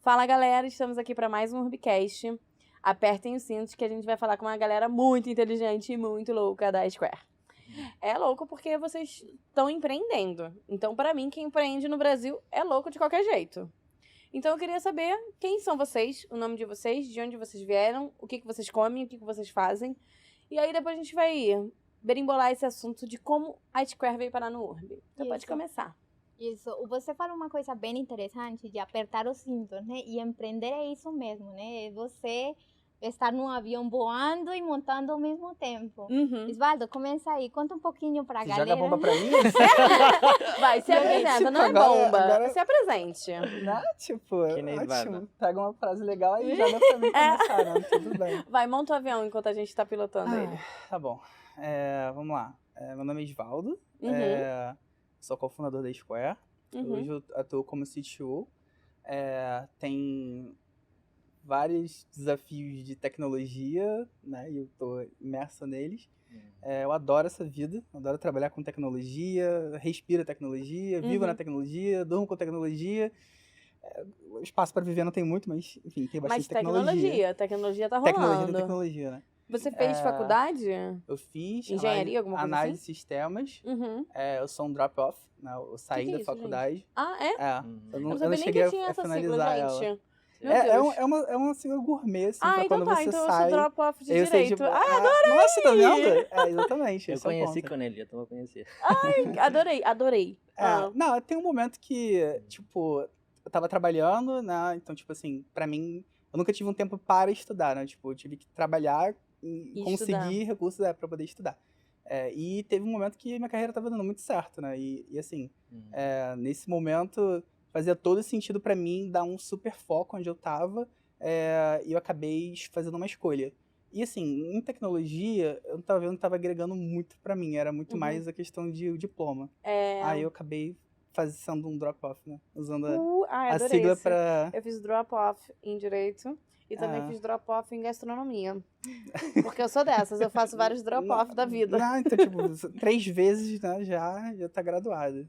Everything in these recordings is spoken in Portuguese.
Fala, galera, estamos aqui para mais um Urbicast. Apertem os cintos que a gente vai falar com uma galera muito inteligente e muito louca da Square. É louco porque vocês estão empreendendo. Então, para mim, quem empreende no Brasil é louco de qualquer jeito. Então, eu queria saber quem são vocês, o nome de vocês, de onde vocês vieram, o que vocês comem, o que vocês fazem. E aí, depois a gente vai berimbolar esse assunto de como a Square veio parar no Urb. Então, pode começar. Isso, você falou uma coisa bem interessante de apertar os cintos, né? E empreender é isso mesmo, né? É você estar num avião voando e montando ao mesmo tempo. Osvaldo, começa aí, conta um pouquinho pra galera. Joga a bomba pra mim? Vai, se apresenta, tipo, não é agora- bomba, agora- se apresente. Não, tipo, Que nem ótimo. Ivana. Pega uma frase legal e joga pra mim começar, né? Tudo bem. Vai, monta o avião enquanto a gente tá pilotando ele. Tá bom. Vamos lá. Meu nome é Osvaldo. Sou cofundador da Square. Hoje eu atuo como CTO. Tem vários desafios de tecnologia, né? E eu tô imerso neles. Eu adoro essa vida, adoro trabalhar com tecnologia, respiro tecnologia, vivo na tecnologia, durmo com tecnologia. O espaço para viver não tem muito, mas enfim, tem bastante tecnologia. Tecnologia tá rolando. Tecnologia, né? Você fez faculdade? Eu fiz Engenharia, alguma coisa análise assim? de sistemas. Eu sou um drop-off, né? Eu saí Que da isso, faculdade. gente? Ah, é? Eu Eu não não sabia nem cheguei que a tinha essa sigla, finalizar ela. gente. Meu Deus. É uma sigla gourmet, assim, Ah, pra então quando tá, você então eu sai. sou drop-off de eu sei, direito. tipo, Adorei! Nossa, tá vendo? Exatamente. Eu esse é o conheci ponto. quando ele ia, então eu conheci. Adorei. Não, tem um momento que, tipo, eu tava trabalhando, né? Então, tipo assim, pra mim, eu nunca tive um tempo para estudar, né? Tipo, eu tive que trabalhar e conseguir recursos pra poder estudar. E teve um momento que minha carreira tava dando muito certo, né? E assim, nesse momento, fazia todo sentido pra mim dar um super foco onde eu tava. E eu acabei fazendo uma escolha. E assim, em tecnologia, eu tava vendo que tava agregando muito pra mim. Era muito mais a questão de diploma. Aí eu acabei fazendo um drop-off, né? Usando a sigla esse. pra... Eu fiz drop-off em Direito e também fiz drop-off em Gastronomia. Porque eu sou dessas, eu faço vários drop-off da vida. Não, então, tipo, 3 vezes, né, já tá graduado.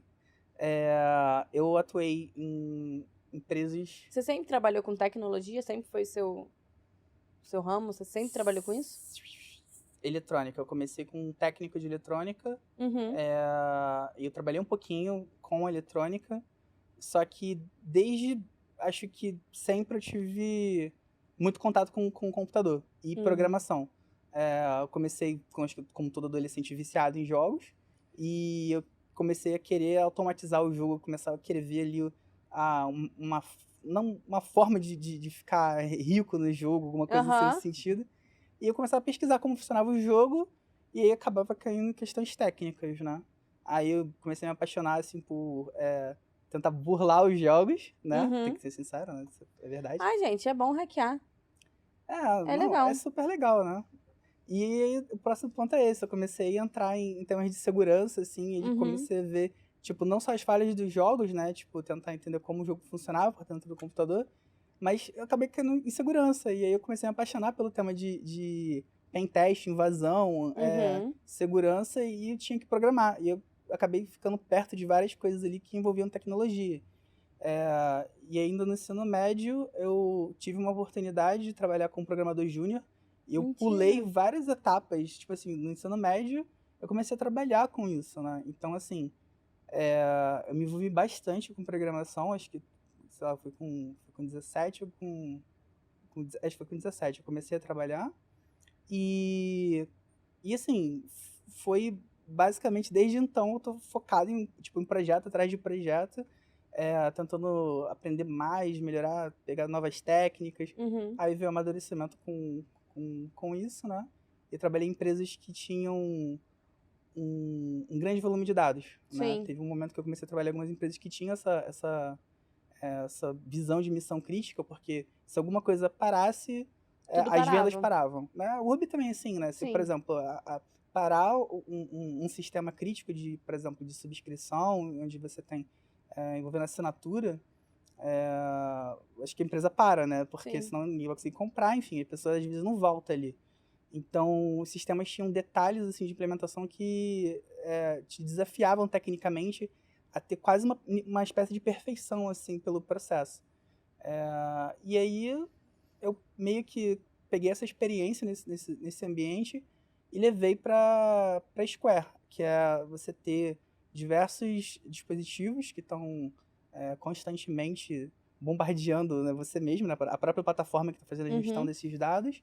Eu atuei em empresas... Você sempre trabalhou com tecnologia? Sempre foi seu ramo? Você sempre trabalhou com isso? Eletrônica. Eu comecei com um técnico de eletrônica. E eu trabalhei um pouquinho com eletrônica. Só que acho que sempre eu tive muito contato com computador e programação. Eu comecei, acho que como todo adolescente, viciado em jogos. E eu comecei a querer automatizar o jogo. Começava a querer ver ali uma forma de ficar rico no jogo, alguma coisa assim nesse sentido. E eu começava a pesquisar como funcionava o jogo, e aí acabava caindo em questões técnicas, né? Aí eu comecei a me apaixonar, assim, por tentar burlar os jogos, né? Tem que ser sincero, né? Isso é verdade. Ai, gente, é bom hackear. Legal. É super legal, né? E aí, o próximo ponto é esse. Eu comecei a entrar em temas de segurança, assim, e comecei a ver, tipo, não só as falhas dos jogos, né? Tipo, tentar entender como o jogo funcionava por dentro do computador, mas eu acabei caindo em segurança. E aí eu comecei a me apaixonar pelo tema de pentest, invasão, segurança, e eu tinha que programar. E eu acabei ficando perto de várias coisas ali que envolviam tecnologia. E ainda no ensino médio, eu tive uma oportunidade de trabalhar com um programador júnior. E eu pulei várias etapas. Tipo assim, no ensino médio, eu comecei a trabalhar com isso, né? Então, assim, eu me envolvi bastante com programação. Acho que, sei lá, foi com 17 ou acho que foi com 17. Eu comecei a trabalhar. E assim, foi basicamente desde então eu tô focado em projeto atrás de projeto, tentando aprender mais, melhorar, pegar novas técnicas. Aí veio o amadurecimento com isso, né? Eu trabalhei em empresas que tinham um grande volume de dados, né? Teve um momento que eu comecei a trabalhar em algumas empresas que tinham essa visão de missão crítica, porque se alguma coisa parasse, as vendas paravam. Né? O Urb também é assim, né? Se, por exemplo, parar um sistema crítico por exemplo, de subscrição, onde você tem envolvendo assinatura, acho que a empresa para, né? Porque senão ninguém vai conseguir comprar, enfim, a pessoa às vezes não volta ali. Então, os sistemas tinham detalhes assim, de implementação que te desafiavam tecnicamente a ter quase uma espécie de perfeição assim, pelo processo. E aí, eu meio que peguei essa experiência nesse ambiente e levei para Square, que é você ter diversos dispositivos que estão constantemente bombardeando, né, você mesmo, né, a própria plataforma que está fazendo a gestão desses dados,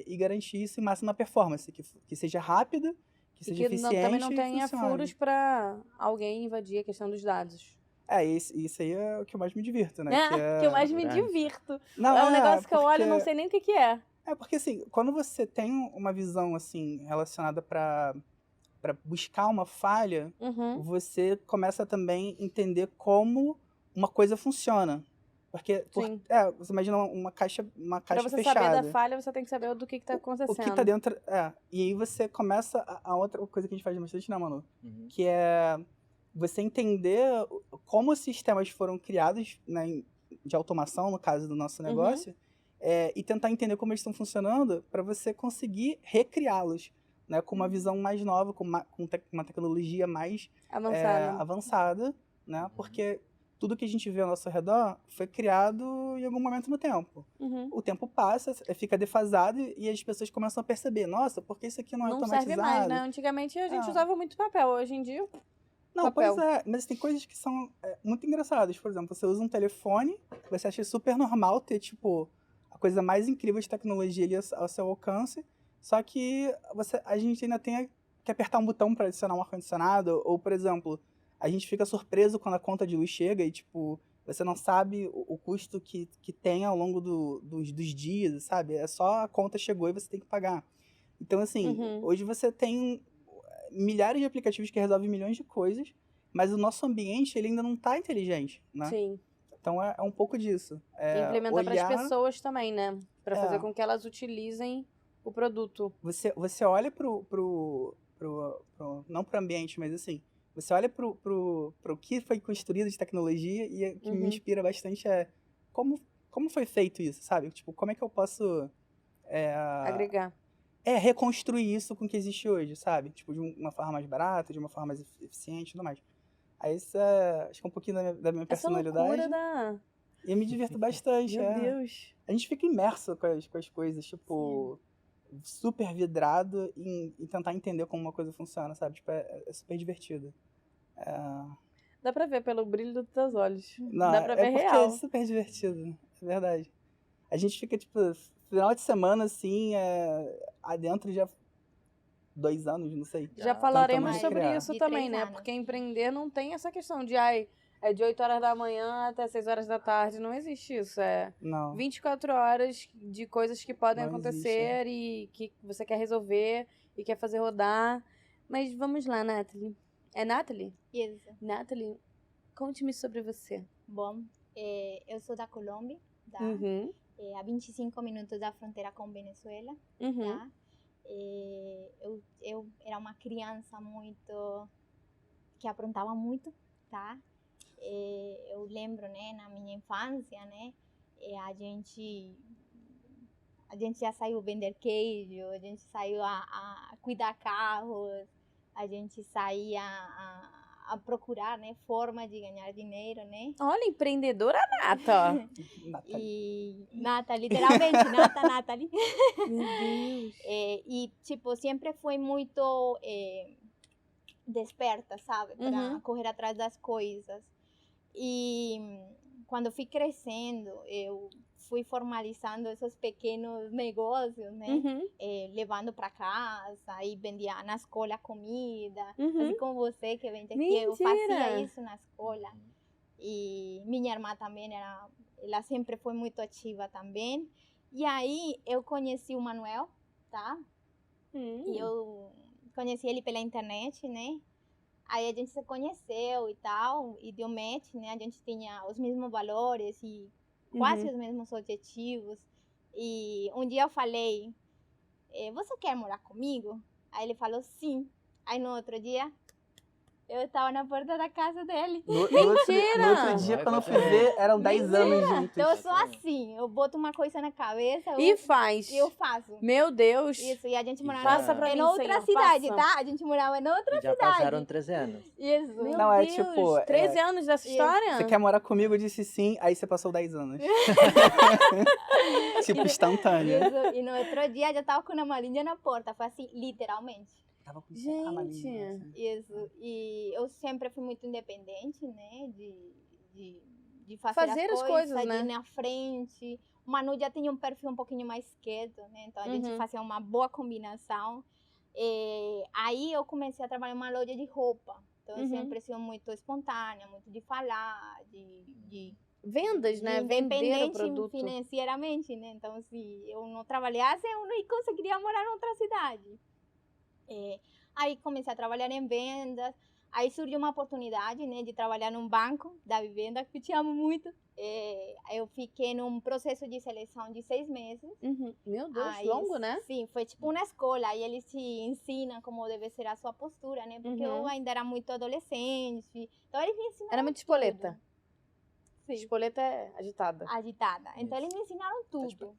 e garantir isso em máxima performance, que seja rápido, que seja eficiente também não e tenha funcione. furos para alguém invadir a questão dos dados. Isso aí é o que eu mais me divirto, né? Que eu mais me divirto. Não, é um negócio que eu olho e porque... não sei nem o que é. Porque assim, quando você tem uma visão assim relacionada para buscar uma falha, você começa também a entender como uma coisa funciona. Porque você imagina uma caixa pra você fechada. Saber da falha, você tem que saber do que tá acontecendo. O que tá dentro. E aí você começa a outra coisa que a gente faz bastante, né, Manu? Que é você entender como os sistemas foram criados, né, de automação, no caso do nosso negócio, e tentar entender como eles estão funcionando para você conseguir recriá-los, né, com uma visão mais nova, com uma tecnologia mais avançada, né, porque tudo que a gente vê ao nosso redor foi criado em algum momento no tempo. O tempo passa, fica defasado e as pessoas começam a perceber, nossa, por que isso aqui não é automatizado? Não serve mais, né? Antigamente a gente usava muito papel, hoje em dia... Não, papel. Pois é, mas tem coisas que são muito engraçadas. Por exemplo, você usa um telefone, você acha super normal ter, tipo, a coisa mais incrível de tecnologia ali ao seu alcance, só que a gente ainda tem que apertar um botão para adicionar um ar-condicionado, ou, por exemplo, a gente fica surpreso quando a conta de luz chega e, tipo, você não sabe o custo que tem ao longo dos dias, sabe? É só a conta chegou e você tem que pagar. Então, assim, hoje você tem milhares de aplicativos que resolvem milhões de coisas, mas o nosso ambiente ele ainda não está inteligente, né? Sim. Então é um pouco disso. E implementar para as pessoas também, né? Para fazer com que elas utilizem o produto. Você olha não pro ambiente, mas assim, você olha pro que foi construído de tecnologia e o que me inspira bastante é como foi feito isso, sabe? Tipo, como é que eu posso agregar? Reconstruir isso com o que existe hoje, sabe? Tipo, de uma forma mais barata, de uma forma mais eficiente e tudo mais. Aí isso acho que é um pouquinho da minha personalidade. E eu me divirto bastante. Meu Deus. A gente fica imerso com as coisas, tipo, super vidrado em tentar entender como uma coisa funciona, sabe? Tipo, é super divertido. Dá pra ver pelo brilho dos teus olhos. Não, dá pra ver porque real. É super divertido, é verdade. A gente fica, tipo, final de semana, assim, adentro já 2 anos, não sei. Já falaremos sobre isso também, né? Porque empreender não tem essa questão de, é de 8 horas da manhã até 6 horas da tarde. Não existe isso. Não. 24 horas de coisas que podem acontecer e que você quer resolver e quer fazer rodar. Mas vamos lá, Nathalie. É Nathalie? Isso. Nathalie, conte-me sobre você. Bom, eu sou da Colômbia, tá? A 25 minutos da fronteira com Venezuela, tá? Eu era uma criança que aprontava muito, tá? Eu lembro, né, na minha infância, né, a gente já saiu vender queijo, a gente saiu a cuidar carros, a gente saía a procurar, né, forma de ganhar dinheiro, né? Olha, empreendedora nata. E nata, literalmente, Nathalie. Meu Deus. E, tipo, sempre foi muito desperta, sabe? Para correr atrás das coisas. E quando fui crescendo, eu fui formalizando esses pequenos negócios, né? Levando para casa, aí vendia na escola comida, assim como você que vende aqui, eu fazia isso na escola. E minha irmã também ela sempre foi muito ativa também. E aí eu conheci o Manuel, tá? E eu conheci ele pela internet, né? Aí a gente se conheceu e tal, e deu match, né? A gente tinha os mesmos valores e quase os mesmos objetivos. E um dia eu falei, você quer morar comigo? Aí ele falou sim. Aí no outro dia, Eu tava na porta da casa dele. No outro dia, quando eu fui ver, eram 10 anos juntos. Então eu sou assim, eu boto uma coisa na cabeça E faz. e eu faço. Meu Deus. Isso, e a gente morava Passa pra mim, em outra Senhor, cidade, passa. tá? A gente morava em outra E já cidade. passaram 13 anos. Isso. Meu Não, é Deus. tipo, 13 anos dessa Isso. história? Você quer morar comigo? Eu disse sim, aí você passou 10 anos. Tipo, instantânea. Isso. E no outro dia eu tava com uma malinha na porta, foi assim, literalmente. Tava com Gente. a malinha, assim. Isso. E eu sempre fui muito independente, né? De Fazer as coisas, de né? ir na frente. O Manu já tinha um perfil um pouquinho mais quieto, né? Então a gente fazia uma boa combinação. Aí eu comecei a trabalhar em uma loja de roupa. Então eu sempre fui muito espontânea, muito de falar, de Vendas, né? Vender o independente produto. financeiramente, né? Então, se eu não trabalhasse, eu não conseguiria morar em outra cidade. Aí comecei a trabalhar em vendas. Aí surgiu uma oportunidade, né, de trabalhar num banco da vivenda, que eu te amo muito. Eu fiquei num processo de seleção de 6 meses. Meu Deus, Aí, longo, né? Sim, foi tipo uma escola. Aí eles te ensinam como deve ser a sua postura, né? Porque eu ainda era muito adolescente. Então eles me ensinaram Era muito espoleta. tudo. Sim, Espoleta é agitada. agitada. Então eles me ensinaram Tá tudo.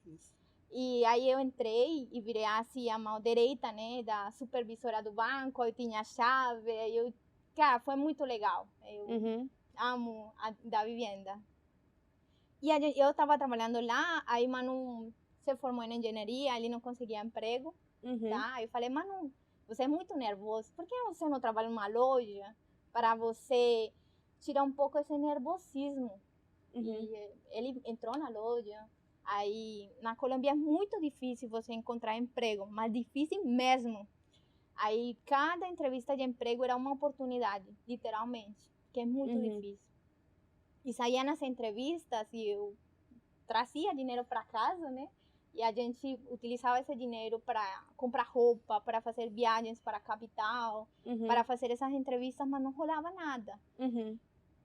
E aí eu entrei e virei assim a mão direita, né, da supervisora do banco. Eu tinha a chave. Cara, foi muito legal. Eu amo a da vivenda. E eu estava trabalhando lá, aí Manu se formou em engenharia, ele não conseguia emprego, tá? Eu falei, Manu, você é muito nervoso, por que você não trabalha numa loja para você tirar um pouco esse nervosismo? E ele entrou na loja. Aí, na Colômbia é muito difícil você encontrar emprego, mas difícil mesmo. Aí, cada entrevista de emprego era uma oportunidade, literalmente, que é muito difícil. E saía nas entrevistas e eu trazia dinheiro para casa, né? E a gente utilizava esse dinheiro para comprar roupa, para fazer viagens para a capital, para fazer essas entrevistas, mas não rolava nada.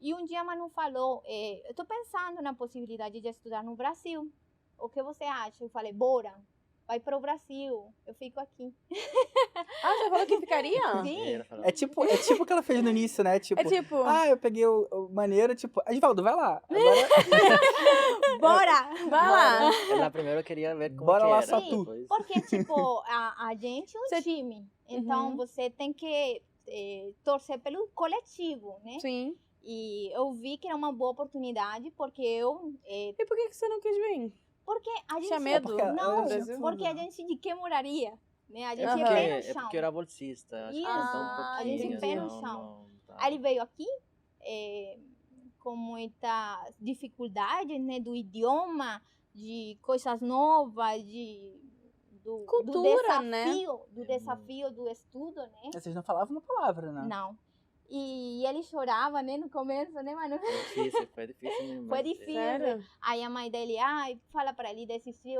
E um dia a Manu falou, eu estou pensando na possibilidade de estudar no Brasil. O que você acha? Eu falei, bora, vai para o Brasil, eu fico aqui. Ah, já falou que ficaria? Sim. É tipo o que ela fez no início, né? Tipo, eu peguei o maneiro, tipo, Asvaldo, vai lá. Agora... Bora! Vai lá. Ela primeiro queria ver como Bora que lá, era. só Sim, tu. porque, tipo, a gente é um time. Então, você tem que torcer pelo coletivo, né? Sim. E eu vi que era uma boa oportunidade, porque eu... E por que você não quis vir? Porque a gente... Tinha medo? Não, do Brasil? porque a gente de que moraria? Né? A gente Aham. é pé no É chão. porque eu era bolsista. Acho que Isso. faltou Ah, um a gente pouquinho. pé no então chão. não tá. Aí ele veio aqui com muita dificuldade, né? Do idioma, de coisas novas, do Cultura, desafio do estudo, né? Vocês não falavam uma palavra, né? Não. E ele chorava, né, no começo, né, Manu? Foi difícil mesmo. Foi difícil. Sério? Aí a mãe dele, fala pra ele desistir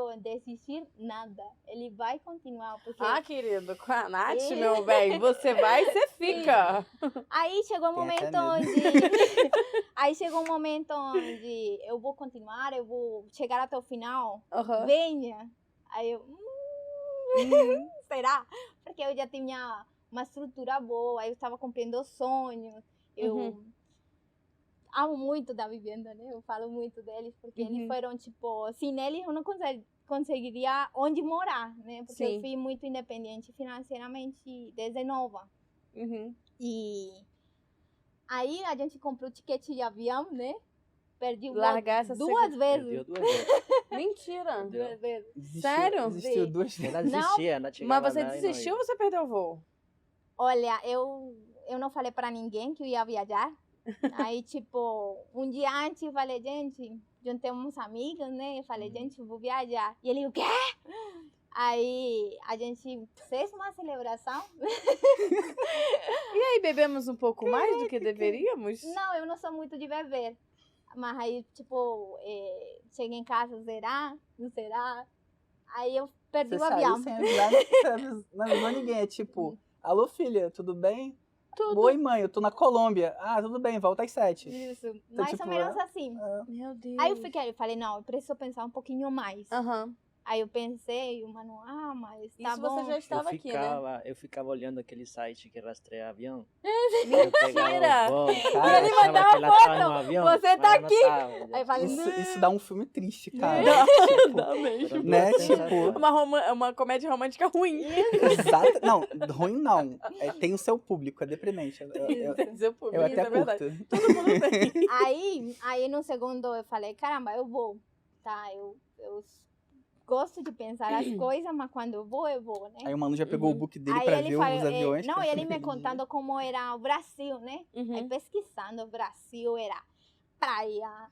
nada. Ele vai continuar, porque... Ah, querido, com a Nath, meu bem, você vai e você fica. Aí chegou um Tem momento até medo. onde... Aí chegou um momento onde eu vou continuar, eu vou chegar até o final. Venha. Aí eu... será? Porque eu já tinha uma estrutura boa, eu estava cumprindo os sonhos. Eu amo muito da vivenda, né? Eu falo muito deles, porque eles foram, tipo... Sem eles eu não conseguiria onde morar, né? Porque eu fui muito independente financeiramente desde nova. E aí a gente comprou ticket de avião, né? Perdi o voo duas vezes. Perdeu 2 vezes. Mentira. Duas vezes. Sério? Desistiu 2 vezes. Ela desistia, ela chegava Mas você lá e não desistiu ia. ou você perdeu o voo? Olha, eu não falei pra ninguém que eu ia viajar. Aí, tipo, um dia antes eu falei, gente, juntei uns amigos, né? Eu falei, gente, eu vou viajar. E ele, o quê? Aí a gente fez uma celebração. E aí, bebemos um pouco mais do que deveríamos? Não, eu não sou muito de beber. Mas aí, tipo, cheguei em casa, será? Não será? Aí eu perdi Você o avião. saiu sem avisar, você não avisou ninguém. É tipo, alô filha, tudo bem? Tudo. Oi mãe, eu tô na Colômbia. Ah, tudo bem, volta às 7. Isso, Então, mais tipo, ou menos assim. Meu Deus. Aí eu falei, não, eu preciso pensar um pouquinho mais. Aí eu pensei, o mano, mas tá Isso bom. você já estava aqui, né? Eu ficava olhando aquele site que rastreia avião. Mentira! Cara, ele achava mandava que ela tava no avião, você tá mas ela não aqui. tava, Aí eu gente. falei, Isso dá um filme triste, cara. Dá, Tipo, dá mesmo. Foram né, duas tipo, sensações. Uma comédia romântica ruim. exato. Não, ruim não. Tem o seu público, é deprimente. Tem seu público, Eu isso até é verdade. curto. Todo mundo tem. aí no segundo eu falei, caramba, eu vou, tá? Eu gosto de pensar as coisas, mas quando eu vou, né? Aí o mano já pegou o book dele Aí pra ele ver falou, os aviões. não, pra ele me saber. contando como era o Brasil, né? Uhum. Aí pesquisando, o Brasil era praia,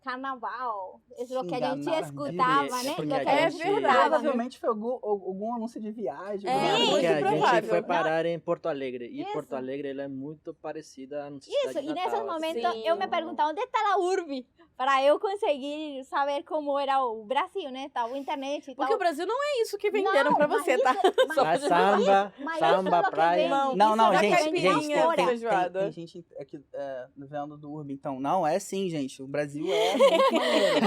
carnaval, isso é o que a gente Enganaram. escutava, né? Porque Lo que a a gente- gente verdade. escutava. Provavelmente foi algum anúncio de viagem. É, alguma muito Porque coisa. a gente provável. foi parar em Porto Alegre. E Isso. Porto Alegre ela é muito parecida à nossa Isso, cidade e nesses natal, momentos Sim. eu me perguntava onde está a urbe, para eu conseguir saber como era o Brasil, né? Tal, a internet e tal. Porque o Brasil não é isso que venderam pra mas você, isso- tá? mas- Mas samba, mas isso samba, é o que praia. vende. Não, não, da gente, caipirinha fora. feijoada. tem gente aqui vendo do Urban, então. Não, é sim, gente. O Brasil é muito maneiro.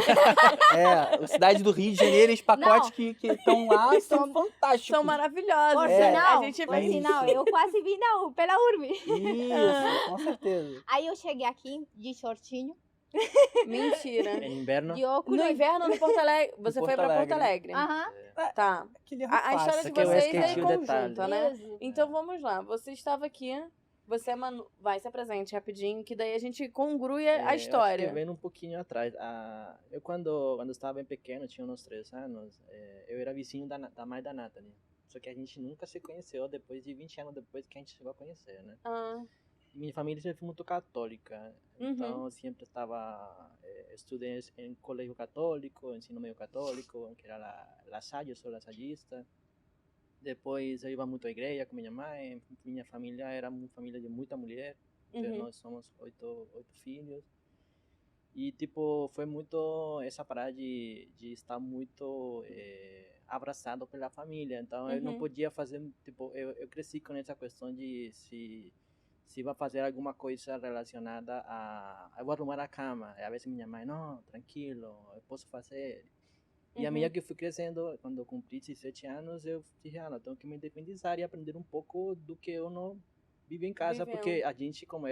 A cidade do Rio de Janeiro, os pacotes Não. que estão lá são fantásticos. São maravilhosos. Por É, sinal, a gente por vem... sinal, eu quase vi pela urbe. Isso, com certeza. Aí eu cheguei aqui de shortinho, Mentira. Em inverno. de óculos. No inverno, no Porto Alegre. Você Porto foi pra Porto Alegre. Alegre. Aham. Tá. Aquele A história rapaz. de Só que eu vocês esqueci é o detalhe. conjunta, né? Isso. Então vamos lá. Você estava aqui. Você, Manu, vai, se apresente rapidinho, que daí a gente congrui a Eu acho história. que vem um pouquinho atrás. Eu quando estava bem pequeno, tinha uns 3 anos, eu era vizinho da mãe da Nathalie. Só que a gente nunca se conheceu depois de 20 anos depois que a gente chegou a conhecer, né? Ah, Minha família sempre foi muito católica, Uhum. então eu sempre estudei em colégio católico, ensino meio católico, que era La Salle, eu sou lasallista. Depois eu ia muito à igreja com minha mãe, minha família era uma família de muita mulher, então uhum. nós somos 8 filhos. E, tipo, foi muito essa parada de estar muito abraçado pela família. Então, eu não Uhum. podia fazer, tipo, eu cresci com essa questão de se vai fazer alguma coisa relacionada a... Eu vou arrumar a cama. E, às vezes, minha mãe, não, tranquilo, eu posso fazer. E a medida que eu fui crescendo, quando eu cumpri 17 anos, eu disse, não, tenho que me independizar e aprender um pouco do que eu não vivi em casa. Viveu. Porque a gente, como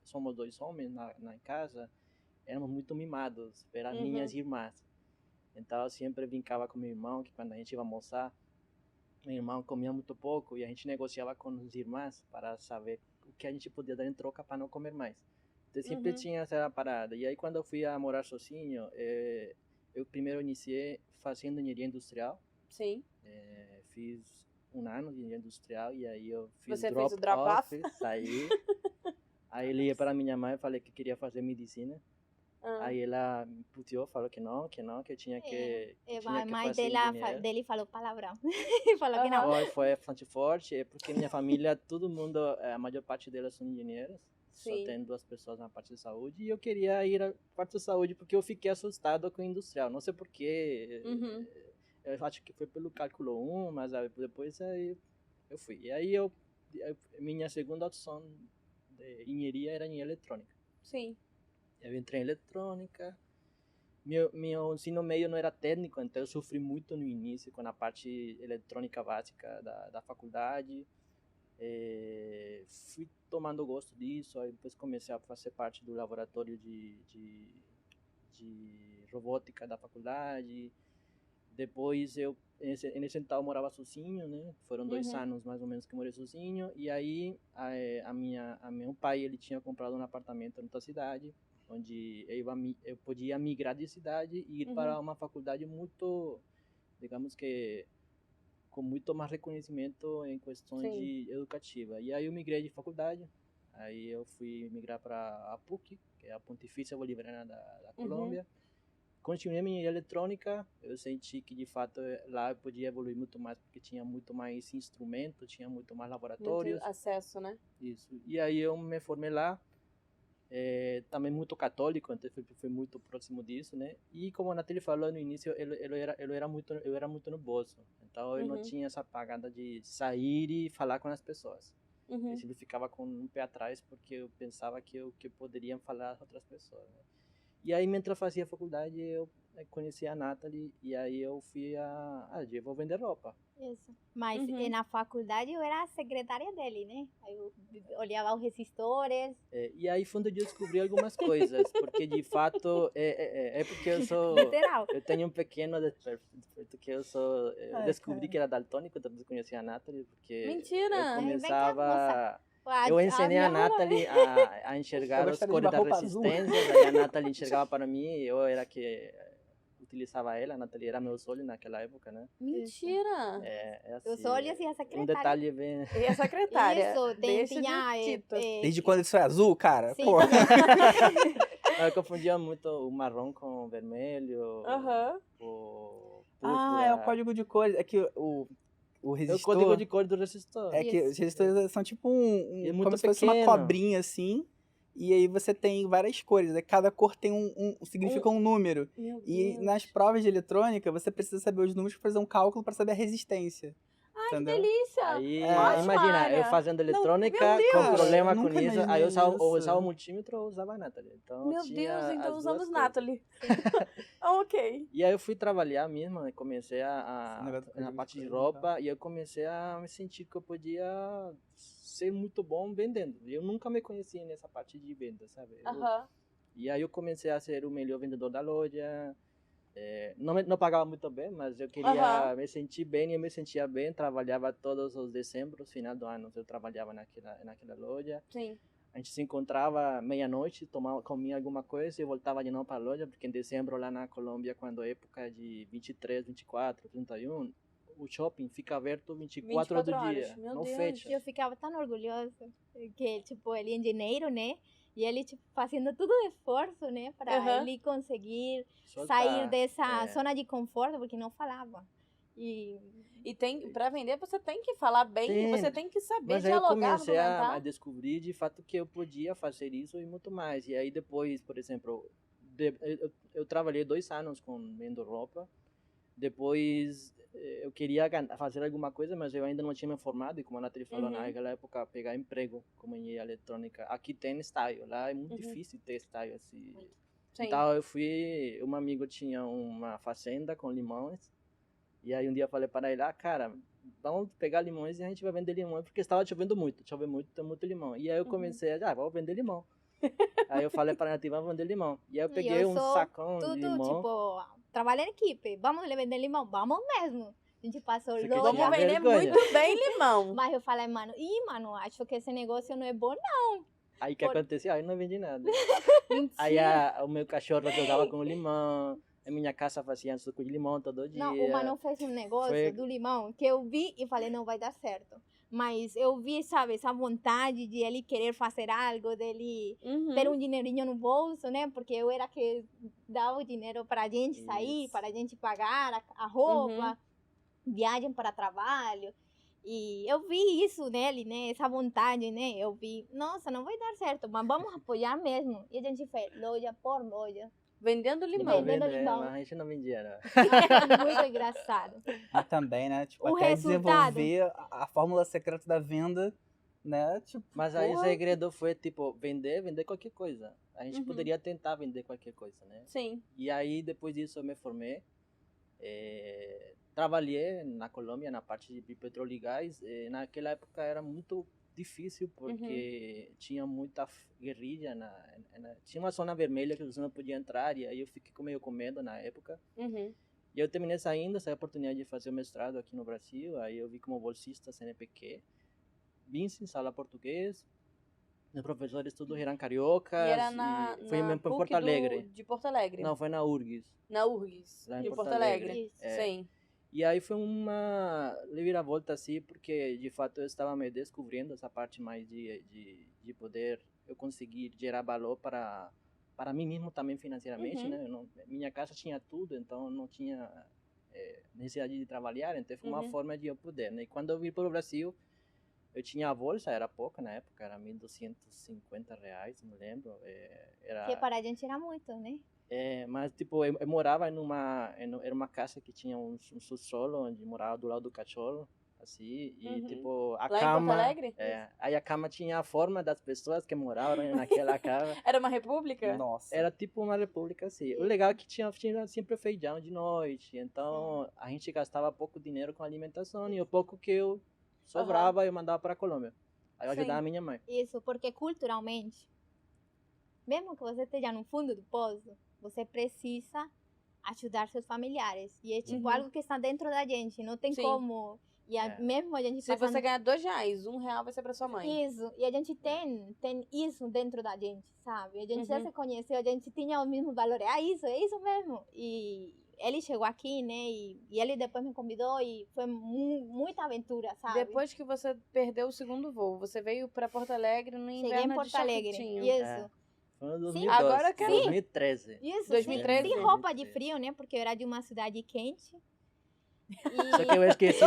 somos 2 homens na casa, éramos muito mimados pelas Uhum. minhas irmãs. Então eu sempre brincava com meu irmão que quando a gente ia almoçar, meu irmão comia muito pouco e a gente negociava com os irmãs para saber o que a gente podia dar em troca para não comer mais. Então sempre Uhum. tinha essa parada. E aí quando eu fui a morar sozinho, eu primeiro iniciei fazendo engenharia industrial. Sim. Fiz 1 ano de engenharia industrial e aí eu fiz Você fez o drop-off? saí. Aí eu liguei para minha mãe e falei que queria fazer medicina. Ah. Aí ela me puteou, falou que não, que eu tinha que, que tinha que Mas fazer engenharia. dele falou palavrão. Falou que não. Foi bastante forte, é porque minha família, todo mundo, a maior parte delas são engenheiras. Só Sim. tem 2 pessoas na parte de saúde. E eu queria ir à parte de saúde porque eu fiquei assustado com o industrial. Não sei porquê. Uhum. Eu acho que foi pelo cálculo 1, mas depois aí eu fui. E aí minha segunda opção de engenharia era em eletrônica. Sim. Eu entrei em eletrônica. Meu ensino meio não era técnico, então eu sofri muito no início com a parte eletrônica básica da faculdade. Fui tomando gosto disso, aí depois comecei a fazer parte do laboratório de robótica da faculdade. Depois nesse então eu morava sozinho, né? Foram 2 anos mais ou menos que eu morei sozinho. E aí meu pai ele tinha comprado um apartamento em outra cidade, onde eu podia migrar de cidade e ir para uma faculdade muito, digamos que com muito mais reconhecimento em questão de educativa. E aí eu migrei de faculdade. Aí eu fui migrar para a PUC, que é a Pontifícia Bolivariana da Colômbia. Continuei minha eletrônica, eu senti que de fato lá eu podia evoluir muito mais, porque tinha muito mais instrumento, tinha muito mais laboratórios. Muito acesso, né? Isso. E aí eu me formei lá, também muito católico, então fui muito próximo disso, né? E como a Nathalie falou no início, eu era muito no bolso, então eu não tinha essa pagada de sair e falar com as pessoas. Eu sempre ficava com um pé atrás, porque eu pensava que poderiam falar as outras pessoas, né? E aí, enquanto fazia faculdade, eu conheci a Nathalie e aí eu fui eu vou vender roupa. Isso. Mas na faculdade eu era a secretária dele, né? Aí eu olhava os resistores. E aí foi onde eu descobri algumas coisas, porque de fato é porque eu sou... Literal. Eu tenho um pequeno desperto que eu sou... Eu descobri que era daltônico, depois conheci a Nathalie, porque Mentira! eu começava... Ai, Eu ensinei a Nathalie a enxergar as cores das resistências, aí a Nathalie enxergava para mim, eu era que utilizava ela, a Nathalie era meu olho naquela época, né? Mentira! Assim, os olhos e a secretária. Um detalhe bem... E a secretária? Isso, tinha... Desde quando isso é azul, cara? Sim. Pô. Eu confundia muito o marrom com o vermelho, o púrpura. É o código de cores. É que o resistor... É o código de cores do resistor. É que os resistores são tipo como se fosse pequeno. uma cobrinha, assim. E aí você tem várias cores. Aí cada cor tem significa um número. Meu E Deus. nas provas de eletrônica, você precisa saber os números para fazer um cálculo para saber a resistência. Ai, entendeu? que delícia! Aí, Ótima imagina, área. eu fazendo eletrônica, meu Deus. com problema Eu com nunca isso. Aí eu imaginei usava isso. o multímetro ou usava a Nathalie. Então, Meu tinha Deus, então as usamos duas Nathalie. Ok. E aí eu fui trabalhar mesmo, e comecei Esse negócio do na código parte de de roupa, e eu comecei a me sentir que eu podia ser muito bom vendendo. Eu nunca me conheci nessa parte de venda, sabe? E aí eu comecei a ser o melhor vendedor da loja. Não pagava muito bem, mas eu queria me sentir bem, e eu me sentia bem. Trabalhava todos os dezembros, final do ano, eu trabalhava naquela loja. Sim. A gente se encontrava meia-noite, comia alguma coisa e voltava de novo para a loja, porque em dezembro lá na Colômbia, quando é época de 23, 24, 31, o shopping fica aberto 24 horas do dia, Meu não Deus. fecha. Eu ficava tão orgulhosa que, tipo, ele é engenheiro, né? E ele, tipo, fazendo todo o esforço, né? Para ele conseguir sair dessa zona de conforto, porque não falava. E para vender, você tem que falar bem, você tem que saber dialogar, Mas aí eu comecei argumentar. a descobrir, de fato, que eu podia fazer isso e muito mais. E aí depois, por exemplo, eu trabalhei 2 anos vendo roupa. Depois eu queria fazer alguma coisa, mas eu ainda não tinha me formado. E como a Nathalie falou, naquela época, pegar emprego como engenharia eletrônica. Aqui tem estágio, lá é muito difícil ter estágio assim. Sim. Então um amigo tinha uma fazenda com limões. E aí um dia eu falei para ele, cara, vamos pegar limões e a gente vai vender limão, porque estava chovendo muito, tem muito limão. E aí eu comecei vou vender limão. Aí eu falei para a Nath, vamos vender limão. E aí eu peguei um sacão de limão. Tipo, trabalha em equipe, vamos vender limão, vamos mesmo. A gente passou loja. Vamos vender muito bem limão. Mas eu falei, mano, acho que esse negócio não é bom, não. Aí o que aconteceu? Aí eu não vendi nada. Aí o meu cachorro jogava com limão. A minha casa fazia suco de limão todo dia. Não, o Manu fez um negócio do limão que eu vi e falei, não vai dar certo. Mas eu vi, sabe, essa vontade de ele querer fazer algo, dele ter um dinheirinho no bolso, né? Porque eu era que dava o dinheiro para a gente sair, para a gente pagar a roupa, viagem para trabalho. E eu vi isso nele, né? Essa vontade, né? Eu vi, nossa, não vai dar certo, mas vamos apoiar mesmo. E a gente fez loja por loja. Vendendo limão. Vendendo limão. Mas a gente não vendia, não. Muito engraçado. E também, né? Tipo, O até resultado. desenvolver a fórmula secreta da venda, né? Tipo, mas aí o segredo foi, tipo, vender qualquer coisa. A gente poderia tentar vender qualquer coisa, né? Sim. E aí, depois disso, eu me formei. Trabalhei na Colômbia, na parte de petróleo e gás. Naquela época era muito difícil, porque tinha muita guerrilha. Tinha uma zona vermelha que você não podia entrar, e aí eu fiquei meio com medo na época. E eu terminei saindo, essa oportunidade de fazer o mestrado aqui no Brasil. Aí eu vi como bolsista CNPq. Vim sem sala português. Os professores todos eram cariocas. E era foi em Porto Alegre. De Porto Alegre. Não, foi na URGS. Na URGS, lá em de Porto Alegre. Sim. E aí foi uma reviravolta assim, porque de fato eu estava me descobrindo essa parte mais de poder eu conseguir gerar valor para mim mesmo também financeiramente, né? Minha casa tinha tudo, então não tinha necessidade de trabalhar, então foi uma forma de eu poder, né? E quando eu vim para o Brasil, eu tinha a bolsa, era pouca na época, era R$1.250, não lembro. Que para a gente era muito, né? Mas tipo, eu morava era uma casa que tinha um subsolo onde morava do lado do cachorro. assim, e tipo, a Lá cama... em Porto Alegre? Aí a cama tinha a forma das pessoas que moravam naquela casa. Era uma república? Nossa. Era tipo uma república, assim. O legal é que tinha sempre feijão de noite, então a gente gastava pouco dinheiro com alimentação, e o pouco que eu sobrava eu mandava para a Colômbia. Aí eu ajudava a minha mãe. Isso, porque culturalmente, mesmo que você esteja no fundo do poço, você precisa ajudar seus familiares. E é tipo algo que está dentro da gente, não tem como. E mesmo a gente Se você ganhar R$2, R$1 vai ser pra sua mãe. Isso, e a gente tem isso dentro da gente, sabe? A gente já se conheceu, a gente tinha os mesmos valores. É isso mesmo. E ele chegou aqui, né? E ele depois me convidou e foi muita aventura, sabe? Depois que você perdeu o segundo voo, você veio pra Porto Alegre no inverno. Cheguei em Porto Alegre. Isso. Foi em 2012, Agora que 2013. Isso, 2013? sem roupa de frio, né? Porque eu era de uma cidade quente. Só que eu esqueci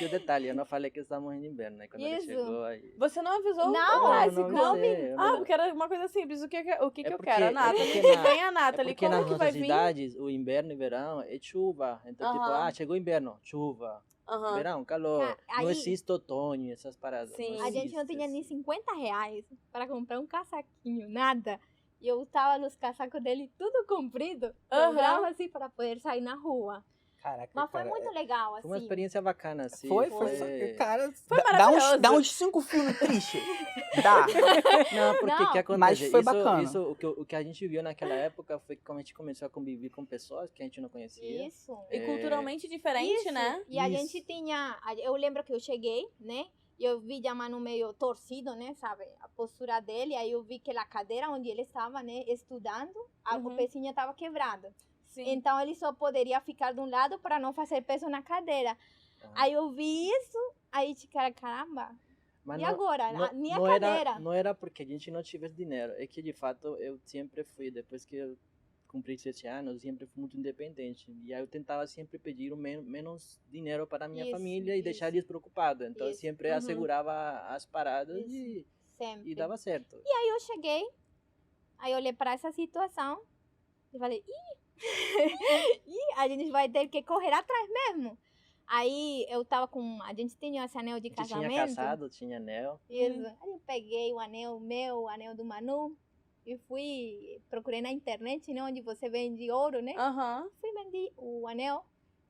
o detalhe. Eu não falei que estávamos em inverno, né? Quando ele chegou aí. Você não avisou? Não, porque era uma coisa simples. O que eu porque, quero? A Nathalie. Vem a Nathalie. Porque Como nas que vai nossas vir? cidades, o inverno e verão é chuva. Então, tipo, chegou inverno, chuva. Verão, calor. Não existe outono, essas paradas. Sim. A gente não tinha nem R$50 para comprar um casaquinho, nada. E eu tava nos casacos dele tudo comprido, dobrava assim para poder sair na rua. Caraca, mas foi muito legal, assim. Foi uma experiência bacana, assim. Foi. Cara, foi maravilhoso. Dá uns 5 filmes tristes. Dá. Não, porque o que acontece? Mas foi bacana. O que a gente viu naquela época foi que a gente começou a conviver com pessoas que a gente não conhecia. Isso. E culturalmente diferente, né? E a gente tinha... Eu lembro que eu cheguei, né? E eu vi a mano meio torcido, né? Sabe? A postura dele. Aí eu vi que a cadeira onde ele estava, né? Estudando, o pezinho estava quebrado. Sim. Então ele só poderia ficar de um lado para não fazer peso na cadeira. Aí eu vi isso, aí caramba. Mas e não, agora? Nem a cadeira. Não era porque a gente não tivesse dinheiro. É que de fato eu sempre fui, depois que eu cumpri 7 anos, eu sempre fui muito independente. E aí eu tentava sempre pedir menos dinheiro para a minha família e deixar eles preocupados. Então eu sempre assegurava as paradas e dava certo. E aí eu cheguei, aí eu olhei para essa situação e falei, a gente vai ter que correr atrás mesmo. Aí eu tava com... A gente tinha esse anel de casamento. Tinha casado, tinha anel. Isso. Aí eu peguei o anel meu, o anel do Manu. E procurei na internet, né? Onde você vende ouro, né? Fui vender o anel.